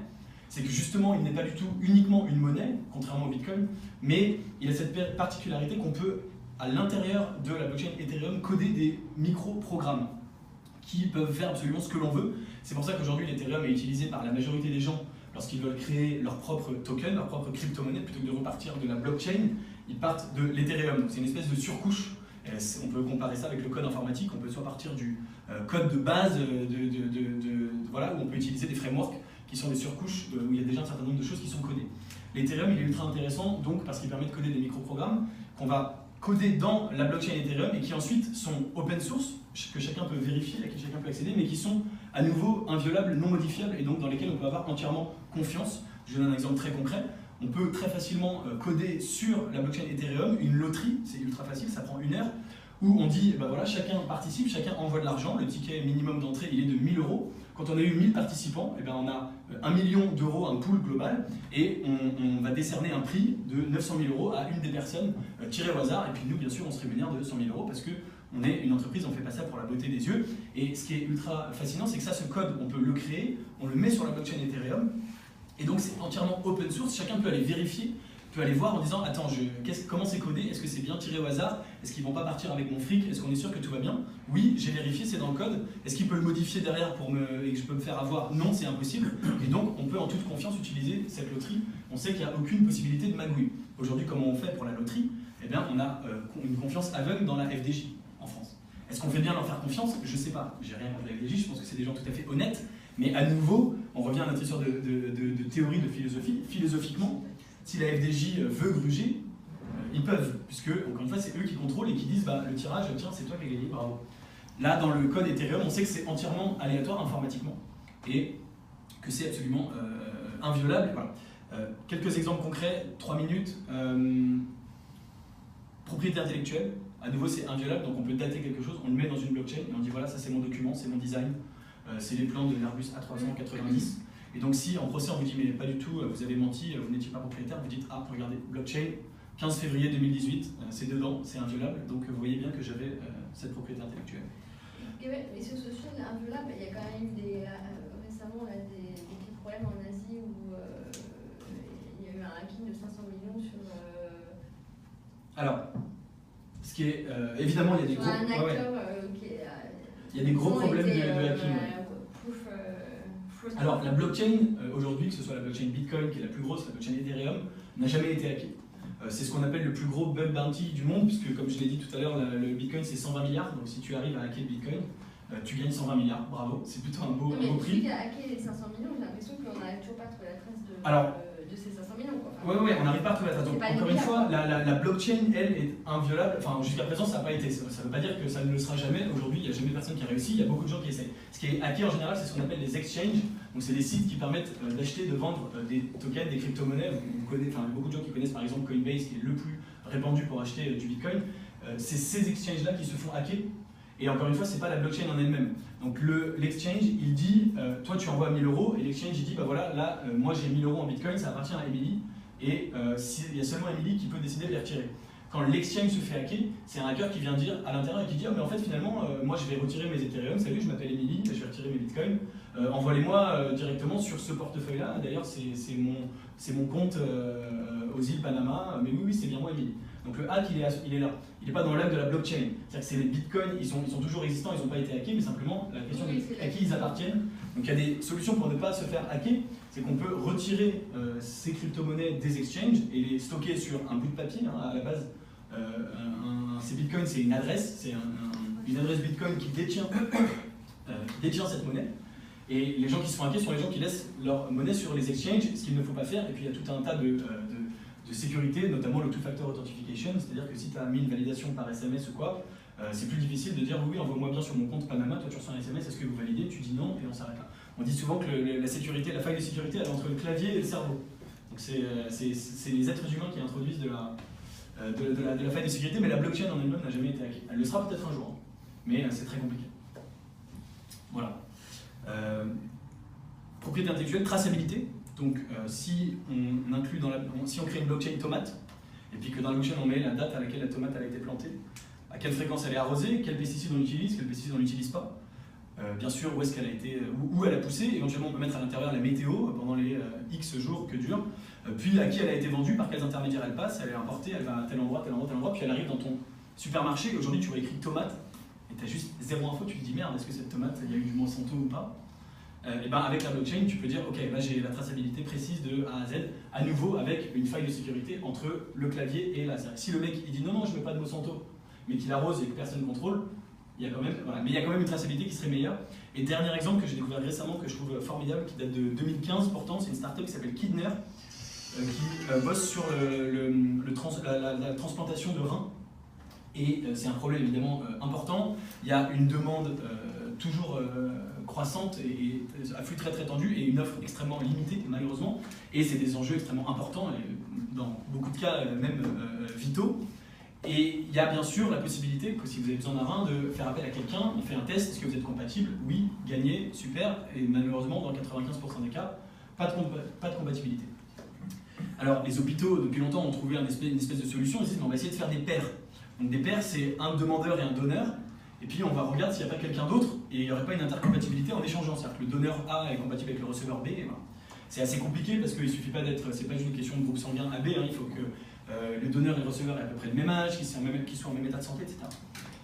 C'est que justement, il n'est pas du tout uniquement une monnaie, contrairement au Bitcoin, mais il a cette particularité qu'on peut, à l'intérieur de la blockchain Ethereum, coder des micro-programmes qui peuvent faire absolument ce que l'on veut. C'est pour ça qu'aujourd'hui, l'Ethereum est utilisé par la majorité des gens lorsqu'ils veulent créer leur propre token, leur propre crypto-monnaie, plutôt que de repartir de la blockchain, ils partent de l'Ethereum. Donc c'est une espèce de surcouche. On peut comparer ça avec le code informatique, on peut soit partir du code de base, voilà, où on peut utiliser des frameworks qui sont des surcouches où il y a déjà un certain nombre de choses qui sont codées. L'Ethereum, il est ultra intéressant donc parce qu'il permet de coder des microprogrammes qu'on va coder dans la blockchain Ethereum et qui ensuite sont open source, que chacun peut vérifier, à qui chacun peut accéder, mais qui sont à nouveau inviolables, non modifiables et donc dans lesquels on peut avoir entièrement confiance. Je donne un exemple très concret. On peut très facilement coder sur la blockchain Ethereum une loterie, c'est ultra facile, ça prend 1 heure, où on dit, bah voilà, chacun participe, chacun envoie de l'argent, le ticket minimum d'entrée il est de 1 000 €. Quand on a eu 1000 participants, eh ben on a 1 million d'euros, un pool global, et on va décerner un prix de 900 000 € à une des personnes tirées au hasard, et puis nous bien sûr on se rémunère de 100 000 € parce qu'on est une entreprise, on ne fait pas ça pour la beauté des yeux, et ce qui est ultra fascinant c'est que ça, ce code, on peut le créer, on le met sur la blockchain Ethereum, et donc c'est entièrement open source, chacun peut aller vérifier, peut aller voir en disant attends, comment c'est codé, est-ce que c'est bien tiré au hasard, est-ce qu'ils vont pas partir avec mon fric, est-ce qu'on est sûr que tout va bien? Oui, j'ai vérifié, c'est dans le code, est-ce qu'il peut le modifier derrière et que je peux me faire avoir? Non, c'est impossible, et donc on peut en toute confiance utiliser cette loterie, on sait qu'il n'y a aucune possibilité de magouille. Aujourd'hui, comment on fait pour la loterie? Eh bien, on a une confiance aveugle dans la FDJ en France. Est-ce qu'on fait bien leur faire confiance? Je ne sais pas, j'ai rien contre la FDJ, je pense que c'est des gens tout à fait honnêtes, mais à nouveau, on revient à notre histoire de théorie, de philosophie. Philosophiquement, si la FDJ veut gruger, ils peuvent, puisque, encore une fois, c'est eux qui contrôlent et qui disent bah, le tirage, tiens, c'est toi qui as gagné, bravo. Là, dans le code Ethereum, on sait que c'est entièrement aléatoire informatiquement et que c'est absolument inviolable. Voilà. Quelques exemples concrets, 3 minutes. Propriété intellectuelle, à nouveau, c'est inviolable, donc on peut dater quelque chose, on le met dans une blockchain et on dit voilà, ça c'est mon document, c'est mon design. C'est les plans de l'Airbus A390. Et donc si en procès on vous dit mais pas du tout, vous avez menti, vous n'étiez pas propriétaire, vous dites ah regardez, blockchain, 15 février 2018, c'est dedans, c'est inviolable, donc vous voyez bien que j'avais cette propriété intellectuelle. Et sur ce sujet inviolable, il y a quand même eu récemment des petits problèmes en Asie où il y a eu un hacking de 500 millions sur... Alors, ce qui est évidemment il y a des gros... un acteur il y a des gros problèmes de hacking. Alors la blockchain, aujourd'hui, que ce soit la blockchain Bitcoin, qui est la plus grosse, la blockchain Ethereum, n'a jamais été hackée. C'est ce qu'on appelle le plus gros bug bounty du monde, puisque comme je l'ai dit tout à l'heure, le Bitcoin c'est 120 milliards, donc si tu arrives à hacker le Bitcoin, tu gagnes 120 milliards, bravo, c'est plutôt un beau prix. Mais qui a hacké les 500 millions, j'ai l'impression qu'on n'arrive toujours pas à trouver la trace de ces 500 millions. Oui, on n'arrive pas à trouver la trace. Donc, encore une fois, la blockchain, elle, est inviolable. Enfin, jusqu'à présent, ça n'a pas été. Ça ne veut pas dire que ça ne le sera jamais. Aujourd'hui, il n'y a jamais personne qui a réussi. Il y a beaucoup de gens qui essayent. Ce qui est hacké en général, c'est ce qu'on appelle les exchanges. Donc, c'est des sites qui permettent d'acheter, de vendre des tokens, des crypto-monnaies. Beaucoup de gens qui connaissent par exemple Coinbase, qui est le plus répandu pour acheter du Bitcoin. C'est ces exchanges-là qui se font hacker. Et encore une fois, ce n'est pas la blockchain en elle-même. Donc l'exchange, il dit, toi tu envoies 1000 € et l'exchange il dit, bah voilà, là, moi j'ai 1000 € en Bitcoin, ça appartient à Emily, et il y a seulement Emily qui peut décider de les retirer. Quand l'exchange se fait hacker, c'est un hacker qui vient dire à l'intérieur et qui dit, oh, mais en fait finalement, moi je vais retirer mes Ethereum, salut, je m'appelle Emily, je vais retirer mes Bitcoins, envoie-les-moi directement sur ce portefeuille-là, d'ailleurs c'est mon compte aux îles Panama, mais oui, c'est bien moi Emily. Donc le hack, il est là. Il n'est pas dans l'âme de la blockchain. C'est-à-dire que c'est les bitcoins, ils sont toujours existants, ils n'ont pas été hackés, mais simplement la question de à qui ils appartiennent. Donc il y a des solutions pour ne pas se faire hacker. C'est qu'on peut retirer ces crypto-monnaies des exchanges et les stocker sur un bout de papier. À la base, ces bitcoins, c'est une adresse, c'est une adresse bitcoin qui détient cette monnaie. Et les gens qui se font hacker sont les gens qui laissent leur monnaie sur les exchanges, ce qu'il ne faut pas faire. Et puis il y a tout un tas de sécurité, notamment le two-factor authentication, c'est-à-dire que si tu as mis une validation par SMS ou quoi, c'est plus difficile de dire oui, envoie-moi bien sur mon compte Panama, toi tu reçois un SMS, est-ce que vous validez? Tu dis non et on s'arrête là. On dit souvent que la sécurité, la faille de sécurité, elle est entre le clavier et le cerveau. Donc c'est les êtres humains qui introduisent de la faille de sécurité, mais la blockchain en elle-même n'a jamais été hackée. Elle le sera peut-être un jour, hein, mais c'est très compliqué. Voilà. Propriété intellectuelle, traçabilité. Donc si on crée une blockchain tomate, et puis que dans la blockchain on met la date à laquelle la tomate a été plantée, à quelle fréquence elle est arrosée, quel pesticide on utilise, quel pesticide on n'utilise pas, bien sûr où est-ce qu'elle a été, où elle a poussé, éventuellement on peut mettre à l'intérieur la météo pendant les X jours que dure, puis à qui elle a été vendue, par quels intermédiaires elle passe, elle est importée, elle va à tel endroit, tel endroit, tel endroit, puis elle arrive dans ton supermarché, et aujourd'hui tu vois écrit tomate, et tu as juste zéro info, tu te dis merde, est-ce que cette tomate, il y a eu du Monsanto ou pas? Et ben avec la blockchain, tu peux dire ok, là j'ai la traçabilité précise de A à Z, à nouveau avec une faille de sécurité entre le clavier et la. Si le mec il dit non, non, je ne veux pas de Monsanto, mais qu'il arrose et que personne ne contrôle, il y a quand même, voilà. Mais il y a quand même une traçabilité qui serait meilleure. Et dernier exemple que j'ai découvert récemment, que je trouve formidable, qui date de 2015 pourtant, c'est une startup qui s'appelle Kidner, qui bosse sur la transplantation de reins. Et c'est un problème évidemment important. Il y a une demande toujours croissante et à flux très très tendu et une offre extrêmement limitée malheureusement. Et c'est des enjeux extrêmement importants et dans beaucoup de cas même vitaux. Et il y a bien sûr la possibilité que si vous avez besoin d'un rein, de faire appel à quelqu'un, on fait un test, est-ce que vous êtes compatible? Oui, gagné, super. Et malheureusement dans 95% des cas, pas de compatibilité. Alors les hôpitaux depuis longtemps ont trouvé une espèce de solution, ils disent on va essayer de faire des paires. Donc des paires, c'est un demandeur et un donneur, et puis on va regarder s'il n'y a pas quelqu'un d'autre, et il n'y aurait pas une intercompatibilité en échangeant. C'est-à-dire que le donneur A est compatible avec le receveur B, et voilà. C'est assez compliqué parce qu'il ne suffit pas d'être, c'est pas juste une question de groupe sanguin AB, hein, il faut que le donneur et le receveur aient à peu près le même âge, qu'ils soient en même état de santé, etc.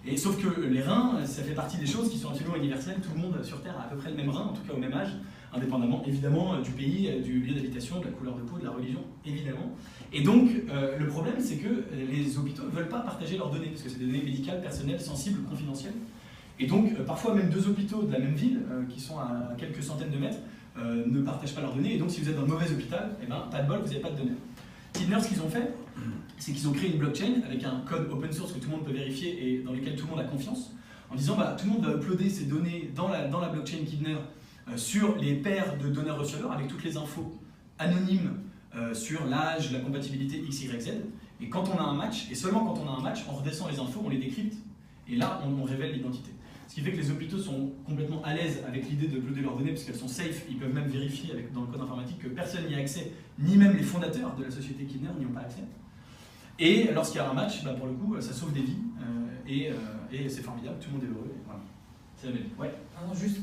Et sauf que les reins, ça fait partie des choses qui sont absolument universelles, tout le monde sur Terre a à peu près le même rein, en tout cas au même âge, indépendamment évidemment du pays, du lieu d'habitation, de la couleur de peau, de la religion, évidemment. Et donc le problème c'est que les hôpitaux ne veulent pas partager leurs données, parce que c'est des données médicales, personnelles, sensibles, confidentielles. Et donc parfois même deux hôpitaux de la même ville, qui sont à quelques centaines de mètres, ne partagent pas leurs données, et donc si vous êtes dans un mauvais hôpital, eh ben, pas de bol, vous n'avez pas de données. Kidner, ce qu'ils ont fait, c'est qu'ils ont créé une blockchain avec un code open source que tout le monde peut vérifier et dans lequel tout le monde a confiance, en disant bah, tout le monde va uploader ses données dans la blockchain Kidner sur les paires de donneurs-receveurs avec toutes les infos anonymes sur l'âge, la compatibilité X, Y, Z. Et quand on a un match, et seulement quand on a un match, on redescend les infos, on les décrypte, et là on révèle l'identité. Ce qui fait que les hôpitaux sont complètement à l'aise avec l'idée de uploader leurs données parce qu'elles sont safe, ils peuvent même vérifier dans le code informatique que personne n'y a accès, ni même les fondateurs de la société Kidner n'y ont pas accès. Et lorsqu'il y a un match, bah pour le coup, ça sauve des vies et c'est formidable, tout le monde est heureux. Et voilà. C'est la même. Ouais. Ah non, juste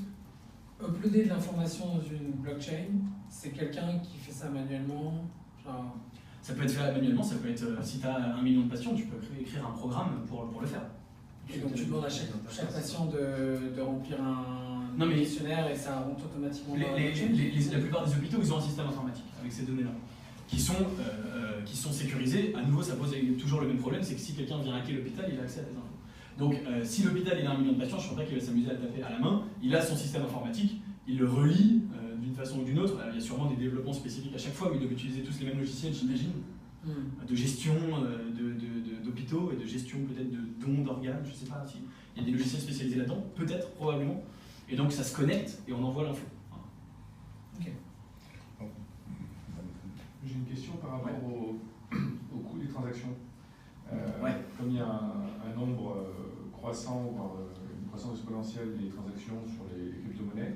uploader de l'information dans une blockchain, c'est quelqu'un qui fait ça manuellement, genre... Ça peut être fait manuellement, ça peut être, si tu as 1 million de patients, tu peux écrire un programme pour le faire. Et donc tu demandes à chaque patient de remplir un questionnaire et ça rentre automatiquement dans la blockchain. La plupart des hôpitaux, ils ont un système informatique avec ces données-là, qui sont sécurisées. À nouveau, ça pose toujours le même problème, c'est que si quelqu'un vient hacker l'hôpital, il a accès à tes infos. Donc si l'hôpital il a 1 million de patients, je ne crois pas qu'il va s'amuser à le taper à la main, il a son système informatique, il le relie d'une façon ou d'une autre. Alors, il y a sûrement des développements spécifiques à chaque fois, mais ils doivent utiliser tous les mêmes logiciels, j'imagine. De gestion d'hôpitaux et de gestion peut-être de dons d'organes, je ne sais pas s'il y a des logiciels spécialisés là-dedans, peut-être, probablement. Et donc ça se connecte et on envoie l'info. Ok. J'ai une question par rapport au coût des transactions. Comme il y a un nombre croissant, voire une croissance exponentielle des transactions sur les crypto-monnaies,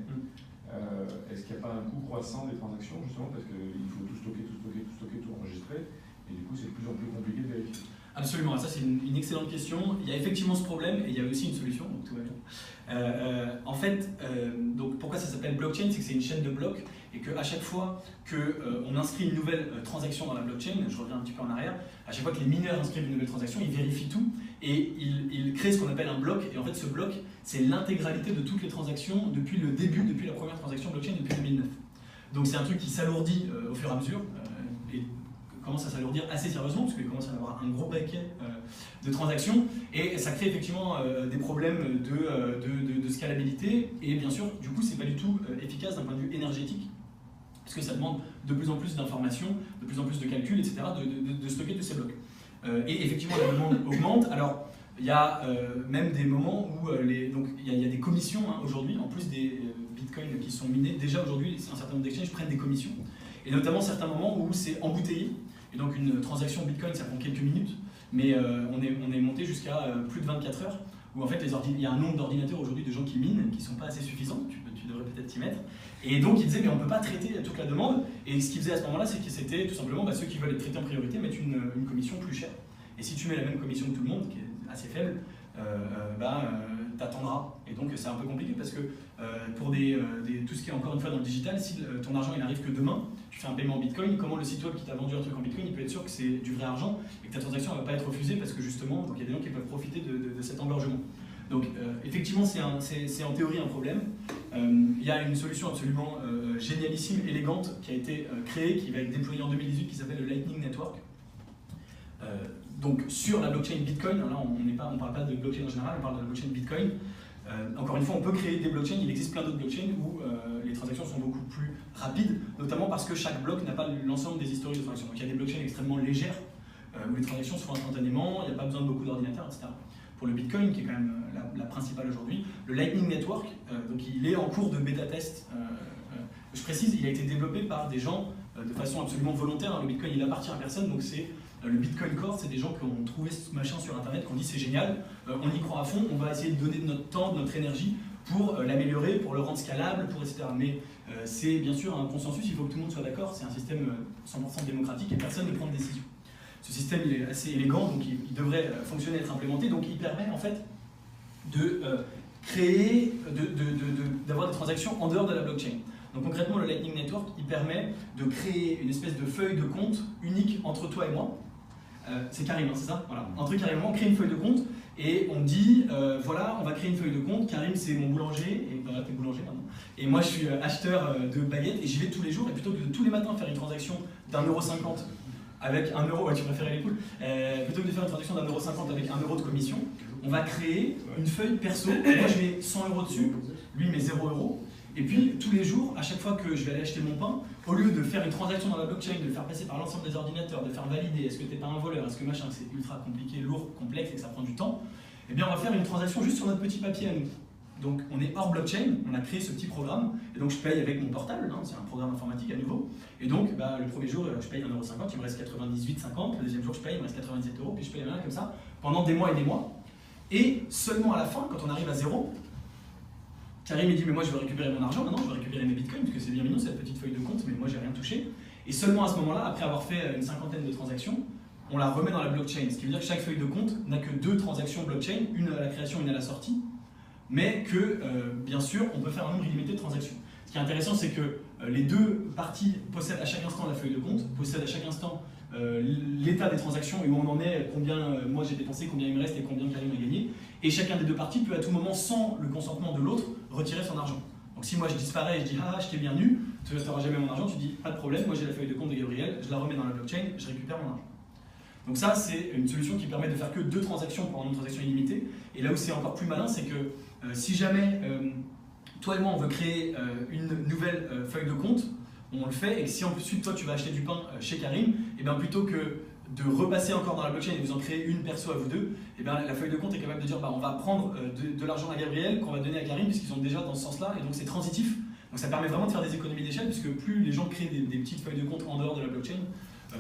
est-ce qu'il n'y a pas un coût croissant des transactions, justement, parce qu'il faut tout stocker, tout enregistrer, et du coup c'est de plus en plus compliqué de vérifier? Absolument, ça c'est une excellente question. Il y a effectivement ce problème et il y a aussi une solution, donc tout va bien. En fait, donc pourquoi ça s'appelle blockchain, c'est que c'est une chaîne de blocs et qu'à chaque fois qu'on inscrit une nouvelle transaction dans la blockchain, je reviens un petit peu en arrière, à chaque fois que les mineurs inscrivent une nouvelle transaction, ils vérifient tout et ils créent ce qu'on appelle un bloc. Et en fait ce bloc, c'est l'intégralité de toutes les transactions depuis le début, depuis la première transaction blockchain, depuis 2009. Donc c'est un truc qui s'alourdit au fur et à mesure. Et commence à s'alourdir assez sérieusement, parce qu'il commence à avoir un gros paquet de transactions, et ça crée effectivement des problèmes de scalabilité, et bien sûr, du coup, c'est pas du tout efficace d'un point de vue énergétique, parce que ça demande de plus en plus d'informations, de plus en plus de calculs, etc., de stocker tous ces blocs. Et effectivement, la demande augmente. Alors, il y a même des moments où donc il y a des commissions aujourd'hui, en plus des bitcoins qui sont minés. Déjà aujourd'hui, un certain nombre d'exchanges prennent des commissions. Et notamment certains moments où c'est embouteillé. Et donc une transaction bitcoin, ça prend quelques minutes. Mais on est monté jusqu'à plus de 24 heures. Où en fait, il y a un nombre d'ordinateurs aujourd'hui de gens qui minent qui ne sont pas assez suffisants. Tu devrais peut-être t'y mettre. Et donc ils disaient, mais on ne peut pas traiter toute la demande. Et ce qu'ils faisaient à ce moment-là, c'est que c'était tout simplement ceux qui veulent être traités en priorité mettent une commission plus chère. Et si tu mets la même commission que tout le monde, qui est assez faible, t'attendras. Et donc c'est un peu compliqué parce que pour tout ce qui est encore une fois dans le digital, si ton argent il arrive que demain, tu fais un paiement en bitcoin, comment le site web qui t'a vendu un truc en bitcoin, il peut être sûr que c'est du vrai argent et que ta transaction ne va pas être refusée parce que justement, il y a des gens qui peuvent profiter de cet engorgement. Donc effectivement, c'est en théorie un problème. Il y a une solution absolument génialissime, élégante, qui a été créée, qui va être déployée en 2018, qui s'appelle le Lightning Network. Donc sur la blockchain Bitcoin, là on ne parle pas de blockchain en général, on parle de la blockchain Bitcoin. Encore une fois, on peut créer des blockchains, il existe plein d'autres blockchains où les transactions sont beaucoup plus rapides, notamment parce que chaque bloc n'a pas l'ensemble des historiques de transactions. Donc il y a des blockchains extrêmement légères, où les transactions se font instantanément, il n'y a pas besoin de beaucoup d'ordinateurs, etc. Pour le Bitcoin, qui est quand même la principale aujourd'hui, le Lightning Network, donc il est en cours de bêta-test. Je précise, il a été développé par des gens de façon absolument volontaire. Le Bitcoin, il appartient à personne, donc c'est le Bitcoin Core, c'est des gens qui ont trouvé ce machin sur Internet, qui ont dit c'est génial, on y croit à fond, on va essayer de donner de notre temps, de notre énergie pour l'améliorer, pour le rendre scalable, etc. Mais c'est bien sûr un consensus, il faut que tout le monde soit d'accord, c'est un système 100% démocratique et personne ne prend de décision. Ce système il est assez élégant, donc il devrait fonctionner, être implémenté, donc il permet en fait de créer, d'avoir des transactions en dehors de la blockchain. Donc concrètement, le Lightning Network, il permet de créer une espèce de feuille de compte unique entre toi et moi. C'est Karim, c'est ça? Voilà. Entre Karim et moi, on crée une feuille de compte et on dit, voilà, on va créer une feuille de compte. Karim, c'est mon boulanger, et voilà, t'es boulanger maintenant. Et moi, je suis acheteur de baguettes et j'y vais tous les jours. Et plutôt que de tous les matins faire une transaction d'1,50 € avec 1 €, ouais, tu préférais les poules, plutôt que de faire une transaction d'1,50 € avec 1 € de commission, on va créer une feuille perso. Moi, je mets 100 € dessus, lui, il met 0 €. Et puis, tous les jours, à chaque fois que je vais aller acheter mon pain, au lieu de faire une transaction dans la blockchain, de le faire passer par l'ensemble des ordinateurs, de faire valider, est-ce que t'es pas un voleur, est-ce que machin, c'est ultra compliqué, lourd, complexe et que ça prend du temps, eh bien, on va faire une transaction juste sur notre petit papier à nous. Donc, on est hors blockchain, on a créé ce petit programme, et donc je paye avec mon portable, hein, c'est un programme informatique à nouveau. Et donc, le premier jour, je paye 1,50 €, il me reste 98,50 €, le deuxième jour, je paye, il me reste 97 €, puis je paye comme ça, pendant des mois et des mois. Et seulement à la fin, quand on arrive à zéro, Karim me dit, mais moi je veux récupérer mon argent, maintenant je veux récupérer mes bitcoins, parce que c'est bien mignon cette petite feuille de compte, mais moi j'ai rien touché. Et seulement à ce moment-là, après avoir fait une cinquantaine de transactions, on la remet dans la blockchain. Ce qui veut dire que chaque feuille de compte n'a que 2 transactions blockchain, une à la création, une à la sortie, mais que, bien sûr, on peut faire un nombre illimité de transactions. Ce qui est intéressant, c'est que les deux parties possèdent à chaque instant la feuille de compte, possèdent à chaque instant l'état des transactions et où on en est, combien moi j'ai dépensé, combien il me reste et combien Karim a gagné. Et chacun des deux parties peut à tout moment, sans le consentement de l'autre, retirer son argent. Donc si moi je disparais et je dis ah je t'ai bien eu, tu n'auras jamais mon argent, tu dis pas de problème, moi j'ai la feuille de compte de Gabriel, je la remets dans la blockchain, je récupère mon argent. Donc ça c'est une solution qui permet de faire que 2 transactions pour une transaction illimitée. Et là où c'est encore plus malin, c'est que si jamais toi et moi on veut créer une nouvelle feuille de compte, on le fait, et que si ensuite toi tu vas acheter du pain chez Karim, et bien plutôt que de repasser encore dans la blockchain et vous en créer une perso à vous deux, et bien la feuille de compte est capable de dire on va prendre de l'argent à Gabriel qu'on va donner à Karim puisqu'ils sont déjà dans ce sens-là, et donc c'est transitif. Donc ça permet vraiment de faire des économies d'échelle puisque plus les gens créent des petites feuilles de compte en dehors de la blockchain,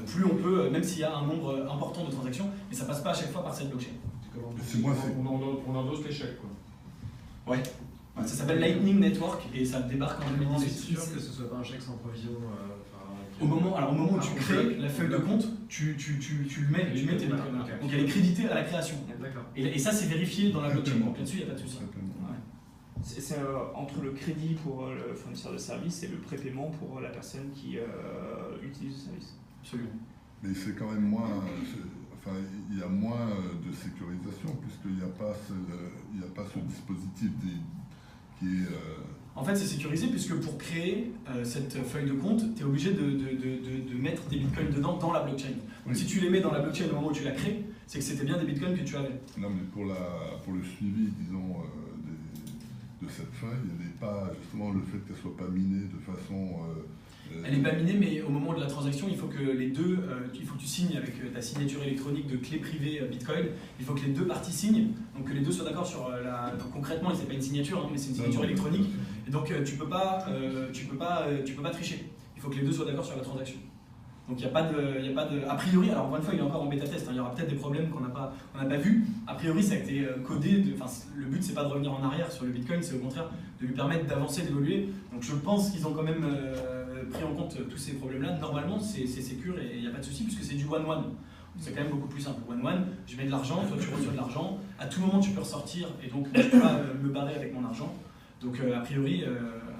plus on peut, même s'il y a un nombre important de transactions, mais ça passe pas à chaque fois par cette blockchain. On endosse l'échec quoi. Ouais. Ça s'appelle Lightning Network et ça débarque en 2018. On est sûr que ce soit pas un chèque sans provision. Au moment où tu crées la feuille de compte, tu le mets tes bitcoins. Donc elle est créditée à la création. Et ça c'est vérifié dans la blockchain. Donc là-dessus il n'y a pas de souci. C'est entre le crédit pour le fournisseur de service et le prépaiement pour la personne qui utilise le service. Absolument. Mais c'est quand même moins. Enfin, il y a moins de sécurisation puisqu'il n'y a pas ce dispositif qui est En fait, c'est sécurisé puisque pour créer cette feuille de compte, tu es obligé de mettre des bitcoins dedans dans la blockchain. Donc Oui. si tu les mets dans la blockchain au moment où tu la crées, c'est que c'était bien des bitcoins que tu avais. Non, mais pour le suivi, disons, de cette feuille, il n'est pas justement le fait qu'elle ne soit pas minée de façon... Elle n'est pas minée, mais au moment de la transaction, il faut que les deux, il faut que tu signes avec ta signature électronique de clé privée Bitcoin. Il faut que les deux parties signent, donc que les deux soient d'accord sur la. Donc, concrètement, c'est pas une signature, hein, mais c'est une signature électronique. Et donc tu peux pas tricher. Il faut que les deux soient d'accord sur la transaction. Donc il n'y a pas de, a priori, alors encore une fois, il est encore en bêta test. Hein, il y aura peut-être des problèmes qu'on n'a pas vus. A priori, ça a été codé. Le but c'est pas de revenir en arrière sur le Bitcoin, c'est au contraire de lui permettre d'avancer, d'évoluer. Donc je pense qu'ils ont quand même pris en compte tous ces problèmes-là. Normalement, c'est sécure et il n'y a pas de souci puisque c'est du one-one. C'est quand même beaucoup plus simple. One-one, je mets de l'argent, toi tu reçois de l'argent. À tout moment, tu peux ressortir et donc je peux pas me barrer avec mon argent. Donc a priori,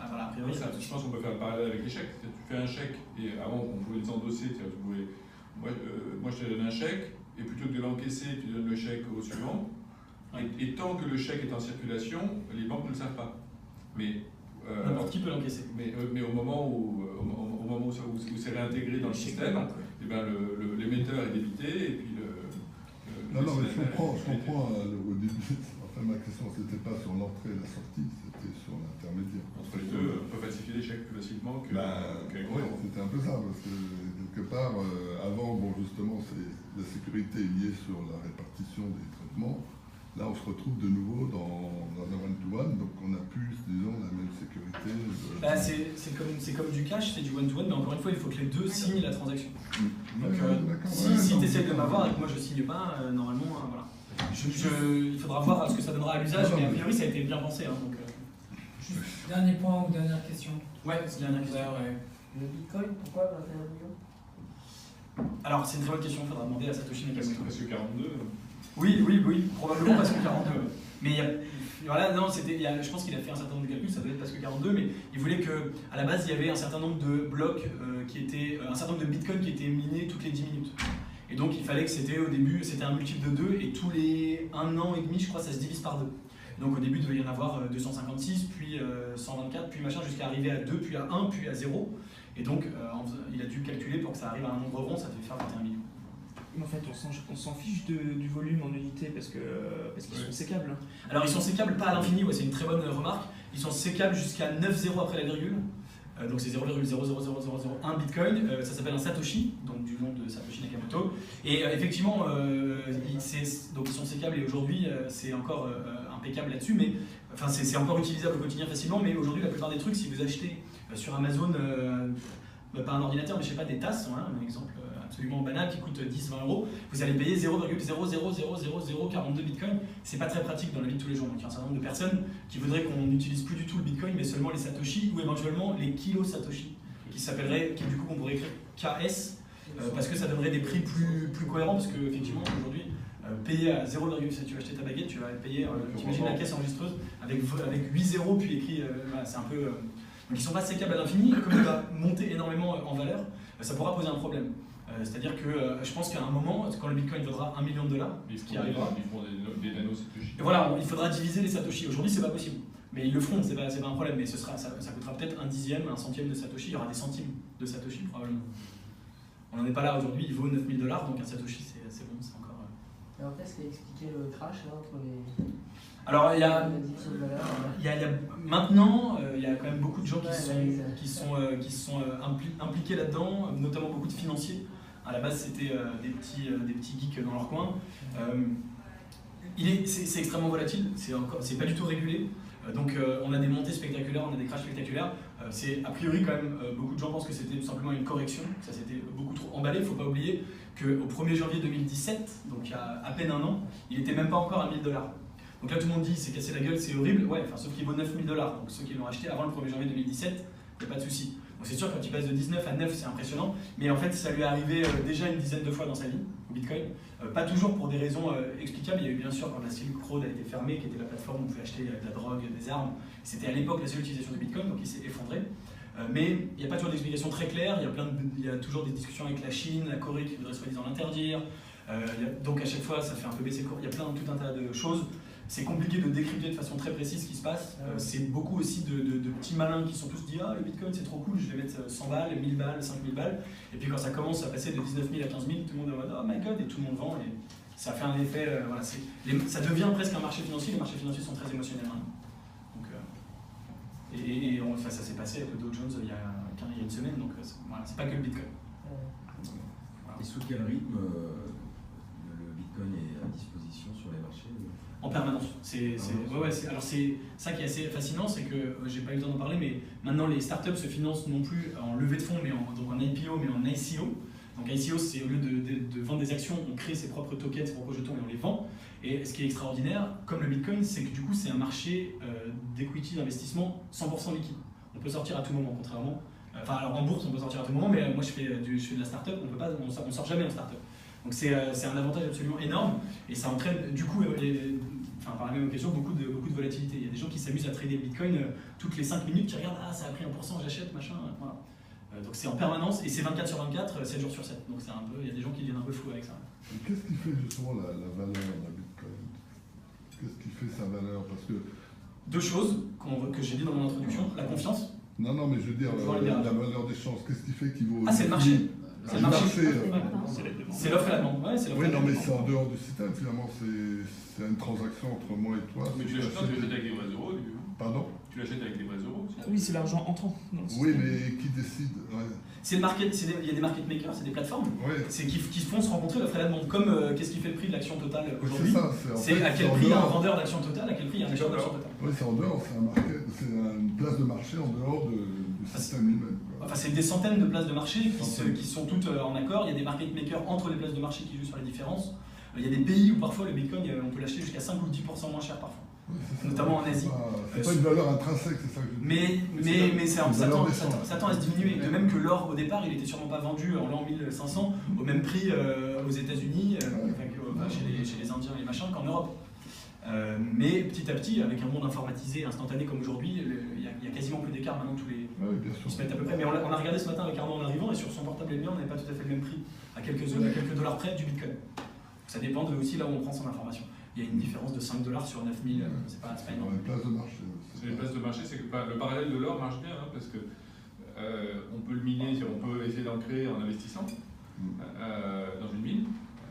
voilà, a priori je pense qu'on peut faire le parallèle avec les chèques. Tu fais un chèque et avant on pouvait les endosser. Moi je te donne un chèque et plutôt que de l'encaisser, tu donnes le chèque au suivant. Et tant que le chèque est en circulation, les banques ne le savent pas. Mais n'importe qui peut l'encaisser. Mais au moment où c'est réintégré dans le système, eh ben l'émetteur est débité et puis Non, mais je comprends au début. Enfin, ma question, c'était pas sur l'entrée et la sortie, c'était sur l'intermédiaire. Entre les deux, on peut falsifier les chèques plus facilement qu'avec oui, c'était un peu ça, parce que quelque part, avant, bon, justement, la sécurité est liée sur la répartition des traitements. Là, on se retrouve de nouveau dans un one-to-one, donc on a plus, disons, la même sécurité. C'est comme du cash, c'est du one-to-one, mais encore une fois, il faut que les deux signent la transaction. Donc, Ouais, si tu essaies de m'avoir et que moi je signe pas, normalement, voilà. Il faudra voir ce que ça donnera à l'usage, mais a priori, ça a été bien pensé. Hein, donc, Juste dernier point ou dernière question. Ouais, c'est dernière question. Le Bitcoin, pourquoi 21 millions? Alors, c'est une très bonne question, il faudra demander à Satoshi Nakamoto. parce que 42. Oui, probablement parce que 42. Mais voilà, non, je pense qu'il a fait un certain nombre de calculs, ça doit être parce que 42, mais il voulait qu'à la base, il y avait un certain nombre de blocs, un certain nombre de bitcoins qui étaient minés toutes les 10 minutes. Et donc, il fallait que au début, c'était un multiple de 2, et tous les 1 an et demi, je crois, ça se divise par 2. Donc, au début, il devait y en avoir 256, puis 124, puis machin, jusqu'à arriver à 2, puis à 1, puis à 0. Et donc, il a dû calculer pour que ça arrive à un nombre rond, ça devait faire 21 millions. Mais en fait, on s'en fiche du volume en unité parce qu'ils sont sécables. Hein. Alors, ils sont sécables pas à l'infini, ouais, c'est une très bonne remarque. Ils sont sécables jusqu'à 9 zéros après la virgule. Donc, c'est 0,00001 bitcoin. Ça s'appelle un Satoshi, donc du nom de Satoshi Nakamoto. Et effectivement, donc ils sont sécables et aujourd'hui, c'est encore impeccable là-dessus. Mais enfin, c'est encore utilisable au quotidien facilement. Mais aujourd'hui, la plupart des trucs, si vous achetez sur Amazon, pas un ordinateur, mais je sais pas, des tasses, hein, un exemple absolument banal qui coûte 10-20 euros, vous allez payer 0,0000042 bitcoins. C'est pas très pratique dans la vie de tous les jours. Donc il y a un certain nombre de personnes qui voudraient qu'on n'utilise plus du tout le bitcoin, mais seulement les satoshi ou éventuellement les kilos satoshi, qui du coup qu'on pourrait écrire KS, parce que ça donnerait des prix plus cohérents, parce que effectivement aujourd'hui payer à 0, si tu vas acheter ta baguette, tu vas payer, t'imagines la caisse enregistreuse avec 8 zéros puis écrit, voilà, c'est un peu. Donc ils sont pas sécables à l'infini, comme il va monter énormément en valeur, ça pourra poser un problème. C'est-à-dire que je pense qu'à un moment, quand le Bitcoin vaudra $1 million, ce qui arrivera, ils font des nanos Satoshi. Et voilà, il faudra diviser les Satoshi. Aujourd'hui, c'est pas possible. Mais ils le feront, c'est pas un problème. Mais ça coûtera peut-être 1/10, 1 centième de Satoshi. Il y aura des centimes de Satoshi probablement. On n'en est pas là aujourd'hui, il vaut $9 000, donc un Satoshi, c'est bon, c'est encore. Alors, qu'est-ce qui a expliqué le crash là, entre les. Alors, maintenant, il y a quand même beaucoup de gens qui sont impliqués là-dedans, notamment beaucoup de financiers. À la base, c'était des petits geeks dans leur coin. C'est extrêmement volatile, c'est pas du tout régulé. Donc, on a des montées spectaculaires, on a des crashs spectaculaires. A priori, quand même, beaucoup de gens pensent que c'était tout simplement une correction. Ça s'était beaucoup trop emballé. Il ne faut pas oublier qu'au 1er janvier 2017, donc il y a à peine un an, il n'était même pas encore à $1 000. Donc là, tout le monde dit c'est cassé la gueule, c'est horrible. Ouais, enfin, sauf qu'il vaut $9 000. Donc ceux qui l'ont acheté avant le 1er janvier 2017, il n'y a pas de souci. Donc c'est sûr, quand il passe de 19 à 9, c'est impressionnant. Mais en fait, ça lui est arrivé déjà une dizaine de fois dans sa vie, au Bitcoin. Pas toujours pour des raisons explicables. Il y a eu bien sûr quand la Silk Road a été fermée, qui était la plateforme où on pouvait acheter de la drogue, des armes. C'était à l'époque la seule utilisation du Bitcoin, donc il s'est effondré. Mais il n'y a pas toujours d'explication très claire. Il y a toujours des discussions avec la Chine, la Corée qui voudrait soi-disant l'interdire. Donc à chaque fois, ça fait un peu baisser le cours. Il y a tout un tas de choses. c'est compliqué de décrypter de façon très précise ce qui se passe. C'est beaucoup aussi de petits malins qui sont tous dit ah le Bitcoin c'est trop cool, je vais mettre 100 balles, 1000 balles, 5000 balles. Et puis quand ça commence à passer de 19 000 à 15 000, tout le monde est en mode oh my god et tout le monde vend. Et ça fait un effet, voilà, ça devient presque un marché financier. Les marchés financiers sont très émotionnels maintenant. Donc, enfin, ça s'est passé avec le Dow Jones il y a une semaine, donc voilà, c'est pas que le Bitcoin. Voilà. Et sous quel rythme le Bitcoin est à disposition sur les marchés? En permanence. Alors c'est ça qui est assez fascinant, c'est que j'ai pas eu le temps d'en parler, mais maintenant les startups se financent non plus en levée de fonds, mais donc en IPO, mais en ICO. Donc ICO, c'est au lieu de vendre des actions, on crée ses propres tokens, ses propres jetons et on les vend. Et ce qui est extraordinaire, comme le Bitcoin, c'est que du coup c'est un marché d'equity, d'investissement 100% liquide. On peut sortir à tout moment, contrairement. Enfin, alors en bourse on peut sortir à tout moment, mais moi je fais de la startup, on sort jamais en startup. Donc c'est un avantage absolument énorme et ça entraîne du coup, par la même occasion, beaucoup de volatilité. Il y a des gens qui s'amusent à trader le Bitcoin toutes les 5 minutes, qui regardent ah ça a pris 1%, j'achète, machin, voilà. Donc c'est en permanence et c'est 24 sur 24, 7 jours sur 7. Donc il y a des gens qui deviennent un peu fous avec ça. Et qu'est-ce qui fait justement la valeur de la Bitcoin? Qu'est-ce qui fait sa valeur? Parce que... Deux choses que j'ai dit dans mon introduction, la confiance. Non, mais je veux dire, la valeur d'échange, qu'est-ce qui fait qu'il vaut... Ah, c'est le marché. C'est le marché. C'est l'offre et la demande. Ouais, oui, non, mais c'est en dehors du système, finalement, c'est une transaction entre moi et toi. Mais tu l'achètes avec des vrais euros, du coup. Pardon? Tu l'achètes avec des vrais euros aussi. Oui, c'est l'argent entrant dans le système. Oui, mais qui décide? C'est le market, il y a des market makers, c'est des plateformes qui font se rencontrer l'offre et la demande. Comme qu'est-ce qui fait le prix de l'action Total aujourd'hui? C'est à quel prix il y a un vendeur d'action Total, à quel prix il y a un acheteur d'action Total. Oui, c'est en dehors, c'est une place de marché en dehors du système lui-même. Enfin, c'est des centaines de places de marché qui sont toutes en accord. Il y a des market makers entre les places de marché qui jouent sur les différences. Il y a des pays où parfois le Bitcoin, on peut l'acheter jusqu'à 5 ou 10% moins cher parfois. Notamment en Asie. C'est pas une valeur intrinsèque, c'est ça que je dis. Mais ça tend à se diminuer. De même que l'or, au départ, il était sûrement pas vendu en l'an 1500 au même prix aux États-Unis, chez les Indiens et les machins, qu'en Europe. Mais petit à petit, avec un monde informatisé, instantané comme aujourd'hui, il y a quasiment plus d'écart maintenant, tous les. Ils se mettent à peu près. Mais on a regardé ce matin avec Arnaud en arrivant et sur son portable et le mien, on n'avait pas tout à fait le même prix, à quelques dollars près du Bitcoin. Ça dépend aussi là où on prend son information. Il y a une différence de 5 $, sur 9000, c'est pas énorme. Les places de marché. C'est les places de marché, c'est que le parallèle de l'or marche bien, parce que on peut le miner, on peut essayer d'en créer en investissant dans une mine,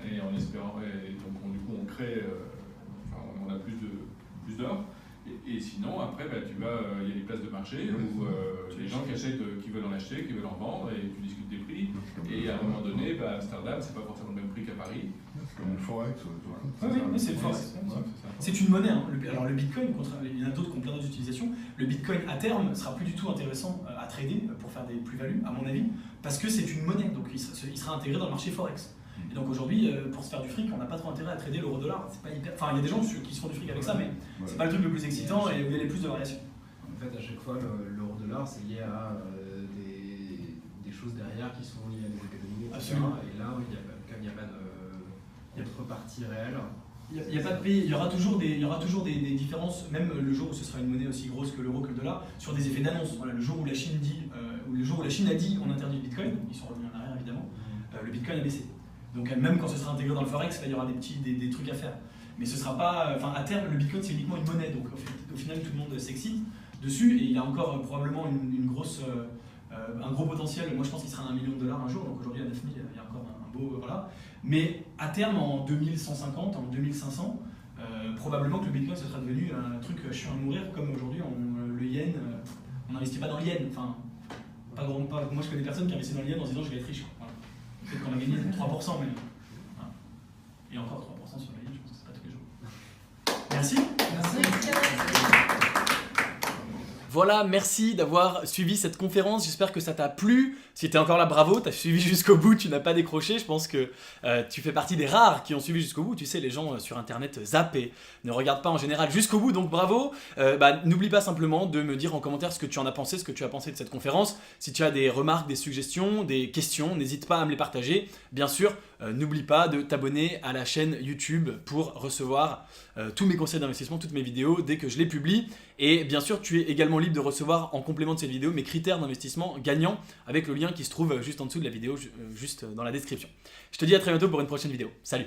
et en espérant, et donc du coup on crée, on a plus d'or. Et sinon, après, il y a des places de marché où les gens qui achètent, qui veulent en acheter, qui veulent en vendre, et tu discutes des prix. Et à un moment donné, Amsterdam, c'est pas forcément le même prix qu'à Paris. C'est comme le Forex. Oui, c'est le Forex. C'est une monnaie. Alors le Bitcoin, il y en a d'autres qui ont plein d'autres utilisations. Le Bitcoin, à terme, sera plus du tout intéressant à trader pour faire des plus-values, à mon avis, parce que c'est une monnaie. Donc il sera intégré dans le marché Forex. Et donc aujourd'hui, pour se faire du fric, on n'a pas trop intérêt à trader l'euro-dollar. C'est pas hyper... Enfin, il y a des gens qui se font du fric avec ça, mais c'est pas le truc le plus excitant et où il y a les plus de variations. En fait, à chaque fois, l'euro-dollar, c'est lié à des choses derrière qui sont liées à des économies, etc. Absolument. Et là, comme il n'y a pas de contrepartie réelle. Il y a pas de pays, il y aura toujours des différences, même le jour où ce sera une monnaie aussi grosse que l'euro, que le dollar, sur des effets d'annonce. Voilà, le jour où la Chine a dit on interdit le Bitcoin, ils sont revenus en arrière évidemment, le Bitcoin a baissé. Donc même quand ce sera intégré dans le Forex, là, il y aura des trucs à faire. Mais ce sera pas, à terme, le Bitcoin c'est uniquement une monnaie, donc au final tout le monde s'excite dessus et il a encore probablement un gros potentiel. Moi je pense qu'il sera à $1 million un jour, donc aujourd'hui à 9000 il y a encore un beau voilà. Mais à terme en 2150, en 2500, probablement que le Bitcoin ce sera devenu un truc chiant à mourir, comme aujourd'hui le yen, on n'investit pas dans le yen. Enfin, moi je connais des personnes qui investissent dans le yen en se disant je vais être riche. Voilà. Peut-être qu'on a gagné 3%, mais. Voilà. Et encore 3% sur le yen, je pense que c'est pas tous les jours. Merci. Voilà, merci d'avoir suivi cette conférence. J'espère que ça t'a plu. Si tu es encore là, bravo, tu as suivi jusqu'au bout, tu n'as pas décroché. Je pense que tu fais partie des rares qui ont suivi jusqu'au bout. Tu sais, les gens sur Internet zappent et ne regardent pas en général jusqu'au bout, donc bravo. N'oublie pas simplement de me dire en commentaire ce que tu en as pensé, ce que tu as pensé de cette conférence. Si tu as des remarques, des suggestions, des questions, n'hésite pas à me les partager. Bien sûr, n'oublie pas de t'abonner à la chaîne YouTube pour recevoir tous mes conseils d'investissement, toutes mes vidéos dès que je les publie. Et bien sûr, tu es également libre de recevoir en complément de cette vidéo mes critères d'investissement gagnants avec le lien qui se trouve juste en dessous de la vidéo, juste dans la description. Je te dis à très bientôt pour une prochaine vidéo. Salut!